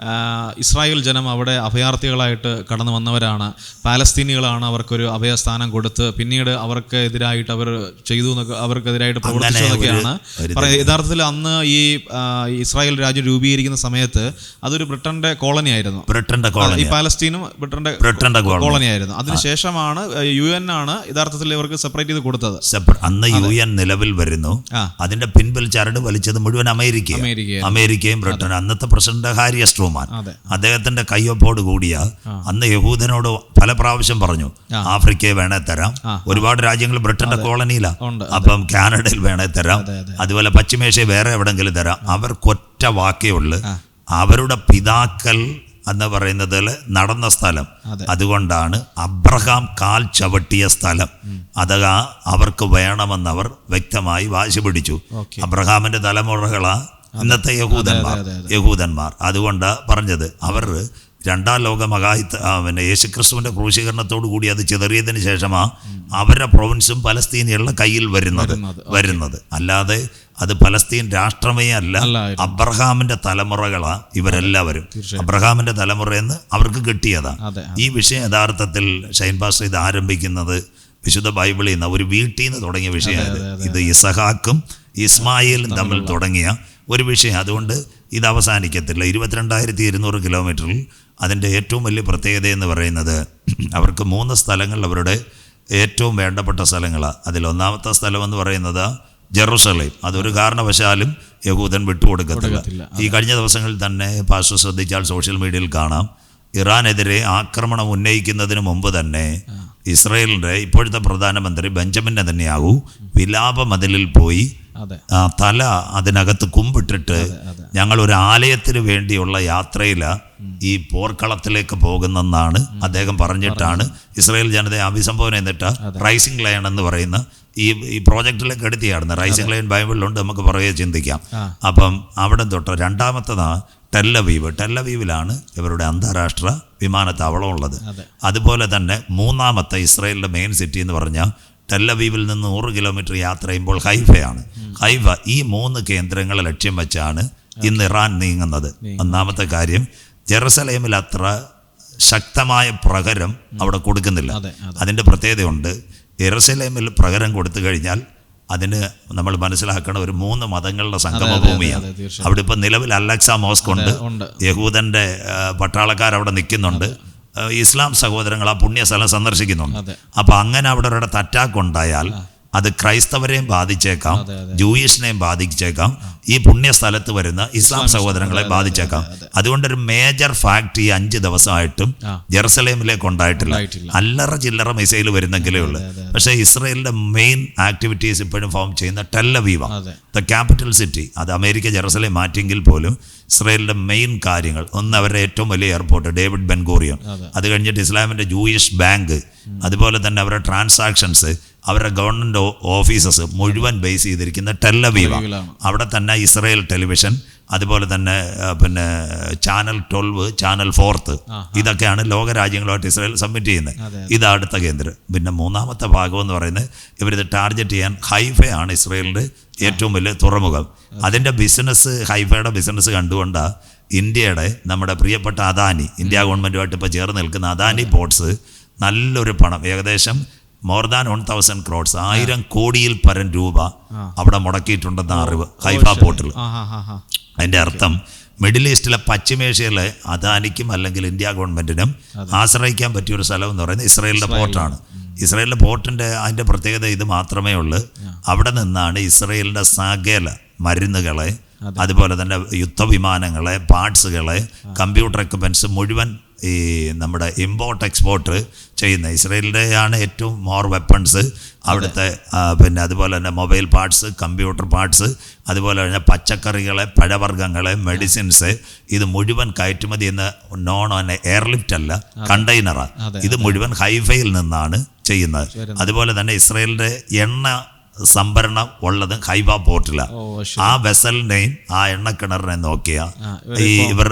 ഇസ്രായേൽ ജനം അവിടെ അഭയാർത്ഥികളായിട്ട് കടന്നു വന്നവരാണ്, പാലസ്തീനികളാണ് അവർക്കൊരു അഭയസ്ഥാനം കൊടുത്ത് പിന്നീട് അവർക്ക് എതിരായിട്ട് അവർ ചെയ്തു എന്നൊക്കെ, അവർക്കെതിരായിട്ട് പ്രവർത്തിച്ചു എന്നൊക്കെയാണ് പറയുന്നത്. യഥാർത്ഥത്തിൽ അന്ന് ഈ ഇസ്രായേൽ രാജ്യം രൂപീകരിക്കുന്ന സമയത്ത് അതൊരു ബ്രിട്ടന്റെ കോളനി ആയിരുന്നു. ഈ പാലസ്തീനും ബ്രിട്ടന്റെ കോളനി ആയിരുന്നു. അതിനുശേഷമാണ് UN ആണ് യഥാർത്ഥത്തിൽ ഇവർക്ക് സെപ്പറേറ്റ് ചെയ്ത് കൊടുത്തത്. അന്ന് UN നിലവിൽ വരുന്നു. അതിന്റെ പിൻപിൽ ചരട് വലിച്ചത് മുഴുവൻ അമേരിക്കയും ബ്രിട്ടനും. അന്നത്തെ പ്രസിഡന്റ് ഹാരി എസ് ട്രൂമാൻ, അദ്ദേഹത്തിന്റെ കയ്യൊപ്പോട് കൂടിയ അന്ന് യഹൂദനോട് പല പ്രാവശ്യം പറഞ്ഞു, ആഫ്രിക്കയെ വേണേ തരാം, ഒരുപാട് രാജ്യങ്ങൾ ബ്രിട്ടന്റെ കോളനിയിലാണ്, അപ്പം കാനഡയിൽ വേണേ തരാം, അതുപോലെ പശ്ചിമേഷ്യ വേറെ എവിടെങ്കിലും തരാം. അവർക്കൊറ്റ വാക്കേ ഉള്ളു, അവരുടെ പിതാക്കൾ എന്ന് പറയുന്നതിൽ നടന്ന സ്ഥലം, അതുകൊണ്ടാണ് അബ്രഹാം കാൽ ചവിട്ടിയ സ്ഥലം, അതാ അവർക്ക് വേണമെന്നവർ വ്യക്തമായി വാശി പിടിച്ചു. അബ്രഹാമിന്റെ തലമുറകളാ ഇന്നത്തെ യഹൂദന്മാർ. അതുകൊണ്ട് പറഞ്ഞത് അവർ രണ്ടാം ലോക യേശുക്രിസ്തുവിന്റെ ക്രൂശീകരണത്തോടു കൂടി അത് ചിതറിയതിന് ശേഷമാണ് അവരുടെ പ്രൊവിൻസും പലസ്തീനികളുടെ കയ്യിൽ വരുന്നത്. അല്ലാതെ അത് പലസ്തീൻ രാഷ്ട്രമേ അല്ല, അബ്രഹാമിന്റെ തലമുറകളാ ഇവരെല്ലാവരും. അബ്രഹാമിന്റെ തലമുറയെന്ന് അവർക്ക് കിട്ടിയതാ. ഈ വിഷയം യഥാർത്ഥത്തിൽ ഷൈൻ പാസ്റ്റർ ഇത് ആരംഭിക്കുന്നത് വിശുദ്ധ ബൈബിളിൽ നിന്ന്, ഒരു വീട്ടിൽ നിന്ന് തുടങ്ങിയ വിഷയമാണ് ഇത്. ഇസഹാക്കും ഇസ്മായിലും തമ്മിൽ തുടങ്ങിയ ഒരു വിഷയം. അതുകൊണ്ട് ഇത് അവസാനിക്കത്തില്ല. 22,200 കിലോമീറ്ററിൽ അതിൻ്റെ ഏറ്റവും വലിയ പ്രത്യേകത എന്ന് പറയുന്നത് അവർക്ക് 3 സ്ഥലങ്ങൾ അവരുടെ ഏറ്റവും വേണ്ടപ്പെട്ട സ്ഥലങ്ങളാണ്. അതിൽ ഒന്നാമത്തെ സ്ഥലം എന്ന് പറയുന്നത് ജെറുസലേം. അതൊരു കാരണവശാലും യഹൂദൻ വിട്ടുകൊടുക്കത്തില്ല. ഈ കഴിഞ്ഞ ദിവസങ്ങളിൽ തന്നെ പാസ്റ്റർ ശ്രദ്ധിച്ചാൽ സോഷ്യൽ മീഡിയയിൽ കാണാം, ഇറാനെതിരെ ആക്രമണം ഉന്നയിക്കുന്നതിന് മുമ്പ് തന്നെ ഇസ്രയേലിൻ്റെ ഇപ്പോഴത്തെ പ്രധാനമന്ത്രി ബെഞ്ചമിൻ നെതന്യാഹു വിലാപ മതിലിൽ പോയി തല അതിനകത്ത് കുമ്പിട്ടിട്ട് ഞങ്ങൾ ഒരു ആലയത്തിന് വേണ്ടിയുള്ള യാത്രയിലാണ് ഈ പോർക്കളത്തിലേക്ക് പോകുന്നെന്നാണ് അദ്ദേഹം പറഞ്ഞിട്ടാണ് ഇസ്രായേൽ ജനതയെ അഭിസംബോധന ചെയ്തിട്ട് റൈസിംഗ് ലയൺ എന്ന് പറയുന്ന ഈ പ്രോജക്റ്റിലേക്ക് എടുത്തിയായിരുന്നു. റൈസിംഗ് ലൈൻ ബൈബിളിലുണ്ട്, നമുക്ക് പുറകെ ചിന്തിക്കാം. അപ്പം അവിടെ തൊട്ട് രണ്ടാമത്തതാണ് ടെല്ലവീവ്. ടെല്ലവീവിലാണ് ഇവരുടെ അന്താരാഷ്ട്ര വിമാനത്താവളം ഉള്ളത്. അതുപോലെ തന്നെ മൂന്നാമത്തെ ഇസ്രായേലിൻ്റെ മെയിൻ സിറ്റി എന്ന് പറഞ്ഞാൽ ടെല്ലവീവിൽ നിന്ന് 100 കിലോമീറ്റർ യാത്ര ചെയ്യുമ്പോൾ ഹൈഫയാണ്. ഹൈഫ. ഈ 3 കേന്ദ്രങ്ങളെ ലക്ഷ്യം വെച്ചാണ് ഇന്ന് ഇറാൻ നീങ്ങുന്നത്. ഒന്നാമത്തെ കാര്യം, ജെറുസലേമിൽ അത്ര ശക്തമായ പ്രഹരം അവിടെ കൊടുക്കുന്നില്ല. അതിൻ്റെ പ്രത്യേകതയുണ്ട്. ജെറുസലേമിൽ പ്രഹരം കൊടുത്തു കഴിഞ്ഞാൽ അതിന് നമ്മൾ മനസ്സിലാക്കണം, ഒരു 3 മതങ്ങളുടെ സംഗമഭൂമിയാണ്. അവിടെ ഇപ്പം നിലവിൽ അലക്സ മോസ്ക് ഉണ്ട്, യഹൂദൻ്റെ പട്ടാളക്കാരവിടെ നിൽക്കുന്നുണ്ട്, ഇസ്ലാം സഹോദരങ്ങൾ ആ പുണ്യസ്ഥലം സന്ദർശിക്കുന്നുണ്ട്. അപ്പം അങ്ങനെ അവിടെ ഒരിടത്ത് അറ്റാക്ക് ഉണ്ടായാൽ അത് ക്രൈസ്തവരെയും ബാധിച്ചേക്കാം, ജൂയിഷിനെയും ബാധിച്ചേക്കാം, ഈ പുണ്യസ്ഥലത്ത് വരുന്ന ഇസ്ലാം സഹോദരങ്ങളെ ബാധിച്ചേക്കാം. അതുകൊണ്ടൊരു മേജർ ഫാക്ട് ഈ 5 ദിവസമായിട്ടും ജെറുസലേമിലേക്ക് ഉണ്ടായിട്ടില്ല. അല്ലറ ചില്ലറ മിസൈൽ വരുന്നെങ്കിലേ ഉള്ളൂ. പക്ഷേ ഇസ്രയേലിൻ്റെ മെയിൻ ആക്ടിവിറ്റീസ് ഇപ്പോഴും ഫോം ചെയ്യുന്ന ടെല്ലവീവാണ്, ദ ക്യാപിറ്റൽ സിറ്റി. അത് അമേരിക്ക ജെറുസലേം മാറ്റിയെങ്കിൽ പോലും ഇസ്രയേലിൻ്റെ മെയിൻ കാര്യങ്ങൾ, ഒന്ന് അവരുടെ ഏറ്റവും വലിയ എയർപോർട്ട് ഡേവിഡ് ബെൻഗൂറിയൻ, അത് കഴിഞ്ഞിട്ട് ഇസ്ലാമിൻ്റെ ജൂയിഷ് ബാങ്ക്, അതുപോലെ തന്നെ അവരുടെ ട്രാൻസാക്ഷൻസ്, അവരുടെ ഗവൺമെൻറ് ഓഫീസസ് മുഴുവൻ ബേസ് ചെയ്തിരിക്കുന്ന ടെല്ലവീവാണ്. അവിടെ തന്നെ ഇസ്രായേൽ ടെലിവിഷൻ, അതുപോലെ തന്നെ പിന്നെ ചാനൽ 12, ചാനൽ 4, ഇതൊക്കെയാണ് ലോകരാജ്യങ്ങളുമായിട്ട് ഇസ്രായേൽ സബ്മിറ്റ് ചെയ്യുന്നത്. ഇതാണ് അടുത്ത കേന്ദ്രം. പിന്നെ മൂന്നാമത്തെ ഭാഗം എന്ന് പറയുന്നത് ഇവരിത് ടാർഗറ്റ് ചെയ്യാൻ ഹൈഫയാണ് ഇസ്രായേലിൻ്റെ ഏറ്റവും വലിയ തുറമുഖം. അതിൻ്റെ ബിസിനസ്, ഹൈഫയുടെ ബിസിനസ് കണ്ടുകൊണ്ടാണ് ഇന്ത്യയുടെ നമ്മുടെ പ്രിയപ്പെട്ട അദാനി, ഇന്ത്യ ഗവൺമെൻറ്റുമായിട്ട് ഇപ്പോൾ ചേർന്ന് നിൽക്കുന്ന അദാനി പോർട്സ് നല്ലൊരു പണം, ഏകദേശം മോർ ദാൻ 1000 crores, 1000 കോടിയിൽ പരം രൂപ അവിടെ മുടക്കിയിട്ടുണ്ടെന്ന അറിവ് ഹൈഫ പോർട്ടിൽ. അതിൻ്റെ അർത്ഥം മിഡിൽ ഈസ്റ്റിലെ പശ്ചിമേഷ്യയിലെ അദാനിക്കും അല്ലെങ്കിൽ ഇന്ത്യ ഗവൺമെൻറ്റിനും ആശ്രയിക്കാൻ പറ്റിയൊരു സ്ഥലം എന്ന് പറയുന്നത് ഇസ്രായേലിൻ്റെ പോർട്ടാണ്. ഇസ്രായേലിൻ്റെ പോർട്ടിൻ്റെ അതിൻ്റെ പ്രത്യേകത ഇത് മാത്രമേ ഉള്ളൂ. അവിടെ നിന്നാണ് ഇസ്രായേലിൻ്റെ സകല മരുന്നുകളെ, അതുപോലെ തന്നെ യുദ്ധവിമാനങ്ങളെ, പാർട്സുകളെ, കമ്പ്യൂട്ടർ എക്യുപ്മെൻറ്റ്സ് മുഴുവൻ ഈ നമ്മുടെ ഇമ്പോർട്ട് എക്സ്പോർട്ട് ചെയ്യുന്ന. ഇസ്രായേലിൻ്റെയാണ് ഏറ്റവും മോർ വെപ്പൺസ് അവിടുത്തെ. പിന്നെ അതുപോലെ തന്നെ മൊബൈൽ പാർട്സ്, കമ്പ്യൂട്ടർ പാർട്സ്, അതുപോലെ തന്നെ പച്ചക്കറികളെ, പഴവർഗ്ഗങ്ങളെ, മെഡിസിൻസ്, ഇത് മുഴുവൻ കയറ്റുമതി എന്ന എയർലിഫ്റ്റ് അല്ല, കണ്ടെയ്നറാണ്. ഇത് മുഴുവൻ ഹൈഫയിൽ നിന്നാണ് ചെയ്യുന്നത്. അതുപോലെ തന്നെ ഇസ്രായേലിൻ്റെ എണ്ണ സംഭരണം ഉള്ളത് ഹൈഫ പോർട്ടിലാണ്. ആ വെസലിനെയും ആ എണ്ണക്കിണറിനെ നോക്കിയാൽ ഇവർ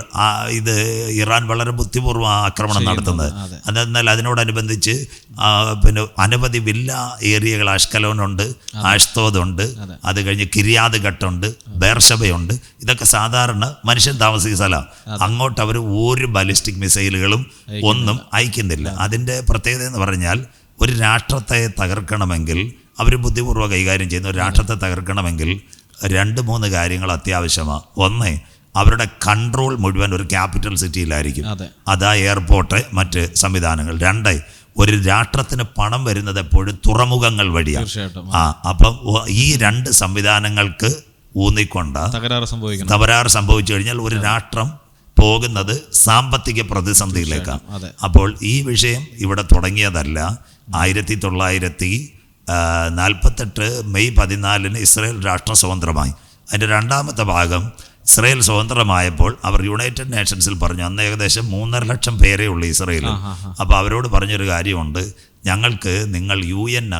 ഇത് ഇറാൻ വളരെ ബുദ്ധിപൂർവ്വം ആക്രമണം നടത്തുന്നത്. അതെന്നാൽ അതിനോടനുബന്ധിച്ച് പിന്നെ അനവധി വില്ല ഏരിയകൾ, അഷ്കലോനുണ്ട്, ആഷ്തോദുണ്ട്, അത് കഴിഞ്ഞ് കിരിയാത് ഘട്ടുണ്ട്, ബേർഷബയുണ്ട്. ഇതൊക്കെ സാധാരണ മനുഷ്യൻ താമസിക്കുന്ന സ്ഥലമാണ്. അങ്ങോട്ട് അവർ ഒരു ബാലിസ്റ്റിക് മിസൈലുകളും ഒന്നും അയക്കുന്നില്ല. അതിൻ്റെ പ്രത്യേകത എന്ന് പറഞ്ഞാൽ ഒരു രാഷ്ട്രത്തെ തകർക്കണമെങ്കിൽ, അവർ ബുദ്ധിപൂർവ്വം കൈകാര്യം ചെയ്യുന്ന ഒരു രാഷ്ട്രത്തെ തകർക്കണമെങ്കിൽ 2-3 കാര്യങ്ങൾ അത്യാവശ്യമാണ്. ഒന്ന്, അവരുടെ കൺട്രോൾ മുഴുവൻ ഒരു ക്യാപിറ്റൽ സിറ്റിയിലായിരിക്കും. അതാ എയർപോർട്ട്, മറ്റ് സംവിധാനങ്ങൾ. 2, ഒരു രാഷ്ട്രത്തിന് പണം വരുന്നത് എപ്പോഴും തുറമുഖങ്ങൾ വഴിയാണ്. അപ്പം ഈ 2 സംവിധാനങ്ങൾക്ക് ഊന്നിക്കൊണ്ട തകരാറ് സംഭവിച്ചു കഴിഞ്ഞാൽ ഒരു രാഷ്ട്രം പോകുന്നത് സാമ്പത്തിക പ്രതിസന്ധിയിലേക്കാണ്. അപ്പോൾ ഈ വിഷയം ഇവിടെ തുടങ്ങിയതല്ല. 1948 മെയ് 14 ഇസ്രായേൽ രാഷ്ട്ര സ്വതന്ത്രമായി. അതിൻ്റെ രണ്ടാമത്തെ ഭാഗം, ഇസ്രായേൽ സ്വതന്ത്രമായപ്പോൾ അവർ യുണൈറ്റഡ് നേഷൻസിൽ പറഞ്ഞു, അന്ന് ഏകദേശം 3.5 ലക്ഷം പേരേ ഉള്ളൂ ഇസ്രായേൽ. അപ്പോൾ അവരോട് പറഞ്ഞൊരു കാര്യമുണ്ട്, ഞങ്ങൾക്ക് നിങ്ങൾ UN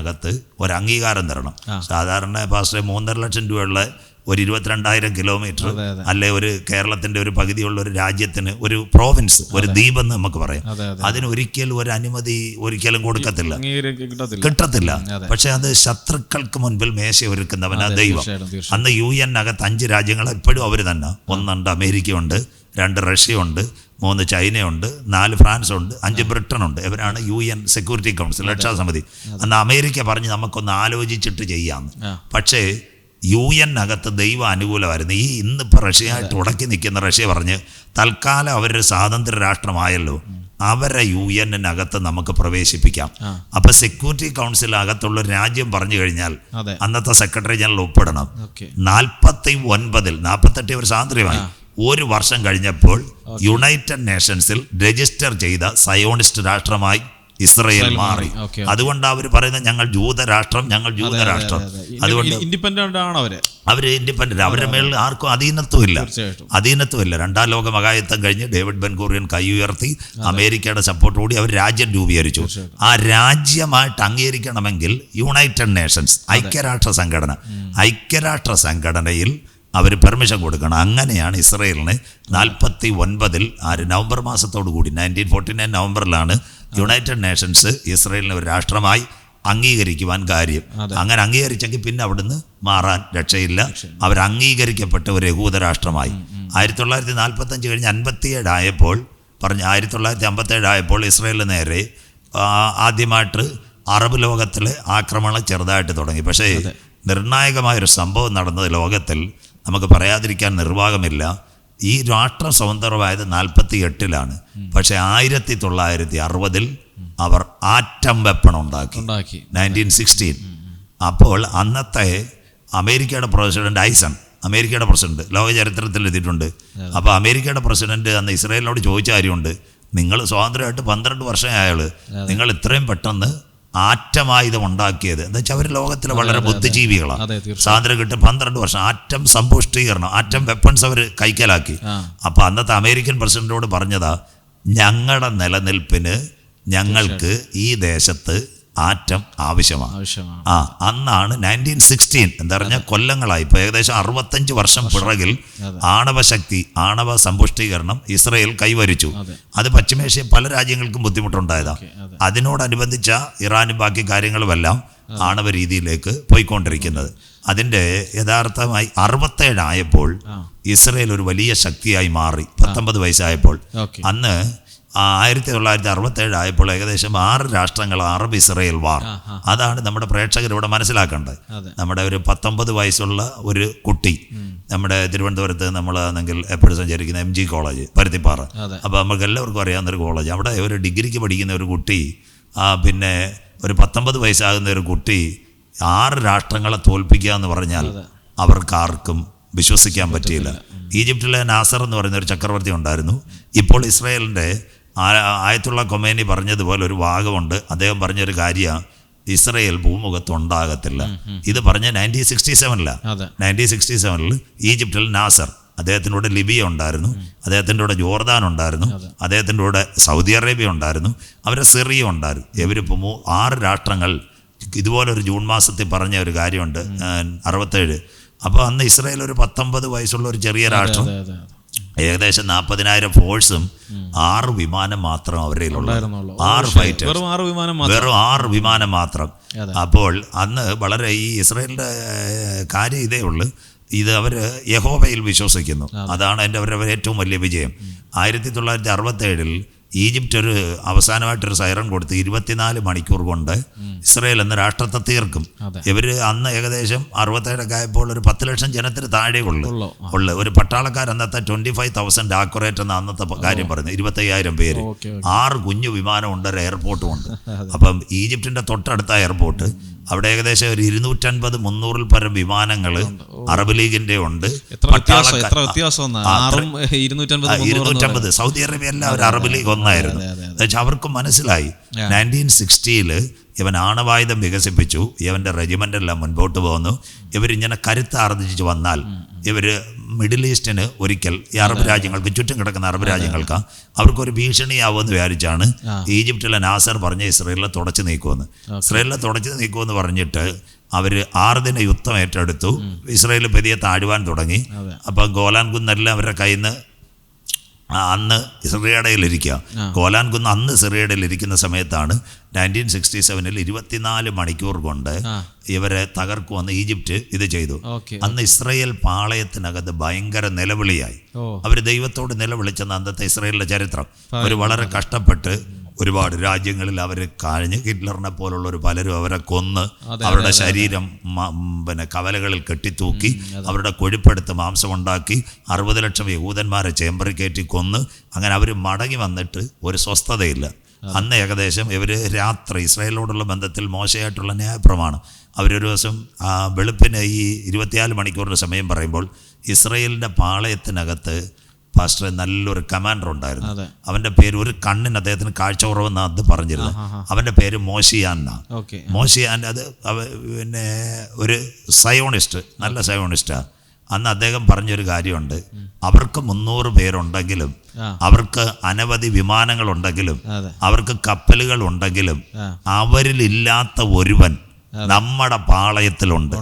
ഒരു അംഗീകാരം തരണം. സാധാരണ പാസ്റ്റേ 3.5 ലക്ഷം രൂപയുള്ള ഒരു 22,000 കിലോമീറ്റർ, അല്ലെ ഒരു കേരളത്തിൻ്റെ ഒരു പകുതിയുള്ള ഒരു രാജ്യത്തിന്, ഒരു പ്രോവിൻസ്, ഒരു ദ്വീപെന്ന് നമുക്ക് പറയാം, അതിന് ഒരിക്കലും ഒരു അനുമതി ഒരിക്കലും കിട്ടത്തില്ല. പക്ഷെ അത് ശത്രുക്കൾക്ക് മുൻപിൽ മേശ ഒരുക്കുന്നവനാ ദൈവം. അന്ന് UN 5 രാജ്യങ്ങൾ എപ്പോഴും അവർ തന്നെ. 1 അമേരിക്കയുണ്ട്, 2 റഷ്യയുണ്ട്, 3 ചൈനയുണ്ട്, 4 ഫ്രാൻസുണ്ട്, 5 ബ്രിട്ടനുണ്ട്. ഇവരാണ് UN സെക്യൂരിറ്റി കൗൺസിൽ, രക്ഷാസമിതി. അന്ന് അമേരിക്ക പറഞ്ഞ് നമുക്കൊന്ന് ആലോചിച്ചിട്ട് ചെയ്യാമെന്ന്. പക്ഷേ UN ദൈവം അനുകൂലമായിരുന്നു. ഈ ഇന്നിപ്പോൾ റഷ്യയായിട്ട് ഉടക്കി നിൽക്കുന്ന റഷ്യ പറഞ്ഞ്, തൽക്കാലം അവരൊരു സ്വാതന്ത്ര്യ രാഷ്ട്രമായല്ലോ, അവരെ UN നമുക്ക് പ്രവേശിപ്പിക്കാം. അപ്പൊ സെക്യൂരിറ്റി കൗൺസിലകത്തുള്ള രാജ്യം പറഞ്ഞു കഴിഞ്ഞാൽ അന്നത്തെ സെക്രട്ടറി ജനറൽ ഒപ്പിടണം. 48 അവർ സ്വാതന്ത്ര്യമായി. 1 വർഷം കഴിഞ്ഞപ്പോൾ യുണൈറ്റഡ് നേഷൻസിൽ രജിസ്റ്റർ ചെയ്ത സയോണിസ്റ്റ് രാഷ്ട്രമായി ഇസ്രയേൽ മാറി. അതുകൊണ്ട് അവർ പറയുന്നത് ഞങ്ങൾ ജൂതരാഷ്ട്രം, ഞങ്ങൾ ജൂതരാഷ്ട്രം. അതുകൊണ്ട് ഇൻഡിപെൻഡന്റ് ആണ് അവര് ഇൻഡിപെൻഡന്റ്. അവരുടെ മേളിൽ ആർക്കും അധീനത്വമില്ല. രണ്ടാം ലോക മഹായുദ്ധം കഴിഞ്ഞ് ഡേവിഡ് ബെൻ ഗൂറിയൻ കൈ ഉയർത്തി അമേരിക്കയുടെ സപ്പോർട്ടോടുകൂടി അവർ രാജ്യം രൂപീകരിച്ചു. ആ രാജ്യമായിട്ട് അംഗീകരിക്കണമെങ്കിൽ യുണൈറ്റഡ് നേഷൻസ്, ഐക്യരാഷ്ട്ര സംഘടനയിൽ അവർ പെർമിഷൻ കൊടുക്കണം. അങ്ങനെയാണ് ഇസ്രയേലിന് 1949 നവംബർ മാസത്തോടു കൂടി 1949 നവംബറിലാണ് യുണൈറ്റഡ് നേഷൻസ് ഇസ്രയേലിനെ ഒരു രാഷ്ട്രമായി അംഗീകരിക്കുവാൻ കാര്യം. അങ്ങനെ അംഗീകരിച്ചെങ്കിൽ പിന്നെ അവിടുന്ന് മാറാൻ രക്ഷയില്ല. അവർ അംഗീകരിക്കപ്പെട്ട ഒരു യഹൂദരാഷ്ട്രമായി. 1945 കഴിഞ്ഞ് 57 ആയപ്പോൾ 1957 ആയപ്പോൾ ഇസ്രയേലിന് നേരെ ആദ്യമായിട്ട് അറബ് ലോകത്തിലെ ആക്രമണം ചെറുതായിട്ട് തുടങ്ങി. പക്ഷേ നിർണായകമായൊരു സംഭവം നടന്നത് ലോകത്തിൽ നമുക്ക് പറയാതിരിക്കാൻ നിർവാഹമില്ല. ഈ രാഷ്ട്രം സ്വതന്ത്രമായത് 1948 പക്ഷേ 1960 അവർ ആറ്റം വെപ്പൺ ഉണ്ടാക്കി 1916. അപ്പോൾ അന്നത്തെ അമേരിക്കയുടെ പ്രസിഡന്റ് ലോക ചരിത്രത്തിൽ എത്തിയിട്ടുണ്ട്. അപ്പോൾ അമേരിക്കയുടെ പ്രസിഡന്റ് അന്ന് ഇസ്രായേലിനോട് ചോദിച്ച കാര്യമുണ്ട്, നിങ്ങൾ സ്വാതന്ത്ര്യമായിട്ട് 12 വർഷമായാള്, നിങ്ങൾ ഇത്രയും പെട്ടെന്ന് ആറ്റമായുധം ഉണ്ടാക്കിയത് എന്താ വെച്ചാൽ അവർ ലോകത്തിലെ വളരെ ബുദ്ധിജീവികളാണ്. സ്വാതന്ത്ര്യം കിട്ടും 12 വർഷം ആറ്റം സമ്പുഷ്ടീകരണം, ആറ്റം വെപ്പൺസ് അവർ കൈക്കലാക്കി. അപ്പോൾ അന്നത്തെ അമേരിക്കൻ പ്രസിഡന്റിനോട് പറഞ്ഞതാ, ഞങ്ങളുടെ നിലനിൽപ്പിന് ഞങ്ങൾക്ക് ഈ ദേശത്ത് ആറ്റം ആവശ്യമാണ്. അന്നാണ് 1916, എന്താ പറഞ്ഞാൽ കൊല്ലങ്ങളായി, ഇപ്പോൾ ഏകദേശം 65 വർഷം പിറകിൽ ആണവ സമ്പുഷ്ടീകരണം ഇസ്രയേൽ കൈവരിച്ചു. അത് പശ്ചിമേഷ്യ പല രാജ്യങ്ങൾക്കും ബുദ്ധിമുട്ടുണ്ടായതാണ്. അതിനോടനുബന്ധിച്ച ഇറാനും ബാക്കി കാര്യങ്ങളുമെല്ലാം ആണവ രീതിയിലേക്ക് പോയിക്കൊണ്ടിരിക്കുന്നത്. അതിൻ്റെ യഥാർത്ഥമായി 67 ആയപ്പോൾ ഇസ്രയേൽ ഒരു വലിയ ശക്തിയായി മാറി. 19 വയസ്സായപ്പോൾ അന്ന് 1967 ആയപ്പോൾ ഏകദേശം 6 രാഷ്ട്രങ്ങൾ അറബ് ഇസ്രയേൽ വാർ. അതാണ് നമ്മുടെ പ്രേക്ഷകർ ഇവിടെ മനസ്സിലാക്കേണ്ടത്. നമ്മുടെ ഒരു 19 വയസ്സുള്ള ഒരു കുട്ടി, നമ്മുടെ തിരുവനന്തപുരത്ത് നമ്മളാണെങ്കിൽ എപ്പോഴും സഞ്ചരിക്കുന്ന MG കോളേജ് പരുത്തിപ്പാറ, അപ്പോൾ നമുക്ക് എല്ലാവർക്കും അറിയാവുന്നൊരു കോളേജ്. അവിടെ ഒരു ഡിഗ്രിക്ക് പഠിക്കുന്ന ഒരു കുട്ടി, പിന്നെ ഒരു 19 വയസ്സാകുന്ന ഒരു കുട്ടി 6 രാഷ്ട്രങ്ങളെ തോൽപ്പിക്കുക എന്ന് പറഞ്ഞാൽ അവർക്കാർക്കും വിശ്വസിക്കാൻ പറ്റിയില്ല. ഈജിപ്തിലെ നാസർ എന്ന് പറയുന്ന ഒരു ചക്രവർത്തി ഉണ്ടായിരുന്നു. ഇപ്പോൾ ഇസ്രായേലിൻ്റെ ആയത്തുള്ള ഖൊമേനി പറഞ്ഞതുപോലെ ഒരു ഭാഗമുണ്ട്. അദ്ദേഹം പറഞ്ഞൊരു കാര്യമാണ്, ഇസ്രയേൽ ഭൂമുഖത്ത് ഉണ്ടാകത്തില്ല. ഇത് പറഞ്ഞ 1967 ഈജിപ്തിൽ നാസർ, അദ്ദേഹത്തിൻ്റെ കൂടെ ലിബിയ ഉണ്ടായിരുന്നു, അദ്ദേഹത്തിൻ്റെ കൂടെ ജോർദാൻ ഉണ്ടായിരുന്നു, അദ്ദേഹത്തിൻ്റെ കൂടെ സൗദി അറേബ്യ ഉണ്ടായിരുന്നു, അവരെ സിറിയ ഉണ്ടായിരുന്നു. ഇവരിപ്പോൾ 6 രാഷ്ട്രങ്ങൾ ഇതുപോലൊരു ജൂൺ മാസത്തിൽ പറഞ്ഞ ഒരു കാര്യമുണ്ട് 67. അപ്പോൾ അന്ന് ഇസ്രായേൽ ഒരു 19 വയസ്സുള്ള ഒരു ചെറിയ രാഷ്ട്രം, ഏകദേശം 40,000 ഫോഴ്സും 6 വിമാനം മാത്രം അവരുടെ 6 ഫൈറ്റേഴ്സ്, വെറും 6 വിമാനം മാത്രം. അപ്പോൾ അന്ന് വളരെ ഈ ഇസ്രായേലിൻ്റെ കാര്യം ഇതേ ഉള്ളൂ, ഇത് അവർ യഹോവയിൽ വിശ്വസിക്കുന്നു. അതാണ് അവരുടെ ഏറ്റവും വലിയ വിജയം. 1967 ഈജിപ്റ്റ് ഒരു അവസാനമായിട്ടൊരു സൈറൺ കൊടുത്ത് 24 മണിക്കൂർ കൊണ്ട് ഇസ്രയേൽ എന്ന രാഷ്ട്രത്തെ തീർക്കും. ഇവർ അന്ന് ഏകദേശം 67 ആയപ്പോൾ ഒരു 10 ലക്ഷം ജനത്തിന് താഴെ ഉള്ളു. ഒരു പട്ടാളക്കാർ അന്നത്തെ 25,000 ആക്യുറേറ്റ് എന്ന അന്നത്തെ കാര്യം പറയുന്നത് 25,000 പേര്, 6 കുഞ്ഞു വിമാനമുണ്ട്, ഒരു എയർപോർട്ടും ഉണ്ട്. അപ്പം ഈജിപ്തിൻ്റെ തൊട്ടടുത്ത എയർപോർട്ട്, അവിടെ ഏകദേശം ഒരു 250-300 പരം വിമാനങ്ങൾ അറബ് ലീഗിന്റെ ഉണ്ട്. 250 സൗദി അറേബ്യ എല്ലാം ഒരു അറബ് ലീഗ് ഒന്നായിരുന്നു. അവർക്ക് മനസ്സിലായി 1960 ഇവൻ ആണവായുധം വികസിപ്പിച്ചു, ഇവൻ്റെ റെജിമെൻ്റെല്ലാം മുൻപോട്ട് പോകുന്നു. ഇവരിങ്ങനെ കരുത്താർജിച്ച് വന്നാൽ ഇവർ മിഡിൽ ഈസ്റ്റിന് ഒരിക്കൽ ഈ അറബ് രാജ്യങ്ങൾക്ക് ചുറ്റും കിടക്കുന്ന അറബ് രാജ്യങ്ങൾക്ക് അവർക്കൊരു ഭീഷണിയാവുമെന്ന് വിചാരിച്ചാണ് ഈജിപ്തിലെ നാസർ പറഞ്ഞ ഇസ്രയേലിനെ തുടച്ചു നീക്കുമെന്ന് പറഞ്ഞിട്ട് അവർ 6 ദിന യുദ്ധം ഏറ്റെടുത്തു. ഇസ്രയേൽ പെരിയെ താഴുവാൻ തുടങ്ങി. അപ്പം ഗോലാൻ കുന്നെല്ലാം അവരുടെ കയ്യിൽ നിന്ന് അന്ന് സിറിയയിലിരിക്കുക. ഗോലാൻ കുന്ന് അന്ന് സിറിയയിലിരിക്കുന്ന സമയത്താണ് 1967 24 മണിക്കൂർ കൊണ്ട് ഇവരെ തകർക്കുമെന്ന് ഈജിപ്റ്റ് ഇത് ചെയ്തു. അന്ന് ഇസ്രയേൽ പാളയത്തിനകത്ത് ഭയങ്കര നിലവിളിയായി. അവർ ദൈവത്തോട് നിലവിളിച്ചെന്ന് അന്നത്തെ ഇസ്രയേലിൻ്റെ ചരിത്രം. അവർ വളരെ കഷ്ടപ്പെട്ട് ഒരുപാട് രാജ്യങ്ങളിൽ അവർ കഴിഞ്ഞ് ഹിറ്റ്ലറിനെ പോലുള്ളൊരു പലരും അവരെ കൊന്ന് അവരുടെ ശരീരം പിന്നെ കവലകളിൽ കെട്ടിത്തൂക്കി അവരുടെ കൊഴുപ്പെടുത്ത് മാംസമുണ്ടാക്കി 60 ലക്ഷം യഹൂദന്മാരെ ചേമ്പറിൽ കയറ്റി കൊന്ന്. അങ്ങനെ അവർ മടങ്ങി വന്നിട്ട് ഒരു സ്വസ്ഥതയില്ല. അന്ന് ഏകദേശം ഇവർ രാത്രി ഇസ്രായേലിനോടുള്ള ബന്ധത്തിൽ മോശമായിട്ടുള്ള ന്യായപ്രമാണം അവരൊരു ദിവസം വെളുപ്പിന് ഈ 24 മണിക്കൂറിൻ്റെ സമയം പറയുമ്പോൾ ഇസ്രയേലിൻ്റെ പാളയത്തിനകത്ത് പാസ്റ്റർ നല്ലൊരു കമാൻഡർ ഉണ്ടായിരുന്നു. അതെ. അവൻ്റെ പേര്, ഒരു കണ്ണിന് അദ്ദേഹത്തിന് കാഴ്ച കുറവെന്ന് അത് പറഞ്ഞിരുന്നു. അവൻ്റെ പേര് മോശിയാൻ എന്നാണ്. ഓക്കെ. മോശിയാൻ അത് പിന്നെ ഒരു സയോണിസ്റ്റ്, നല്ല സയോണിസ്റ്റാണ്. അന്ന് അദ്ദേഹം പറഞ്ഞൊരു കാര്യമുണ്ട്, അവർക്ക് 300 പേരുണ്ടെങ്കിലും, അവർക്ക് അനവധി വിമാനങ്ങളുണ്ടെങ്കിലും, അവർക്ക് കപ്പലുകൾ ഉണ്ടെങ്കിലും, അവരിലില്ലാത്ത ഒരുവൻ നമ്മുടെ പാളയത്തിലുണ്ട്.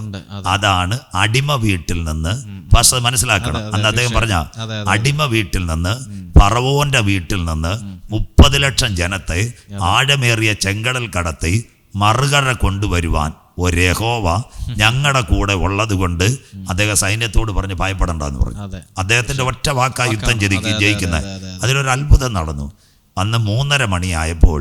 അതാണ് അടിമ വീട്ടിൽ നിന്ന്. പക്ഷെ മനസ്സിലാക്കണം, അന്ന് അദ്ദേഹം പറഞ്ഞ അടിമ വീട്ടിൽ നിന്ന്, ഫറവോന്റെ വീട്ടിൽ നിന്ന് 30 ലക്ഷം ജനത്തെ ആഴമേറിയ ചെങ്കടൽ കടത്തി മറുകര കൊണ്ടുവരുവാൻ ഒരു യഹോവ ഞങ്ങളുടെ കൂടെ ഉള്ളത് കൊണ്ട് അദ്ദേഹം സൈന്യത്തോട് പറഞ്ഞ് ഭയപ്പെടണ്ടെന്ന് പറഞ്ഞു. അദ്ദേഹത്തിന്റെ ഒറ്റ വാക്കാ യുദ്ധം ജയിക്കുന്നത്. അതിലൊരു അത്ഭുതം നടന്നു. അന്ന് 3:30 മണിയായപ്പോൾ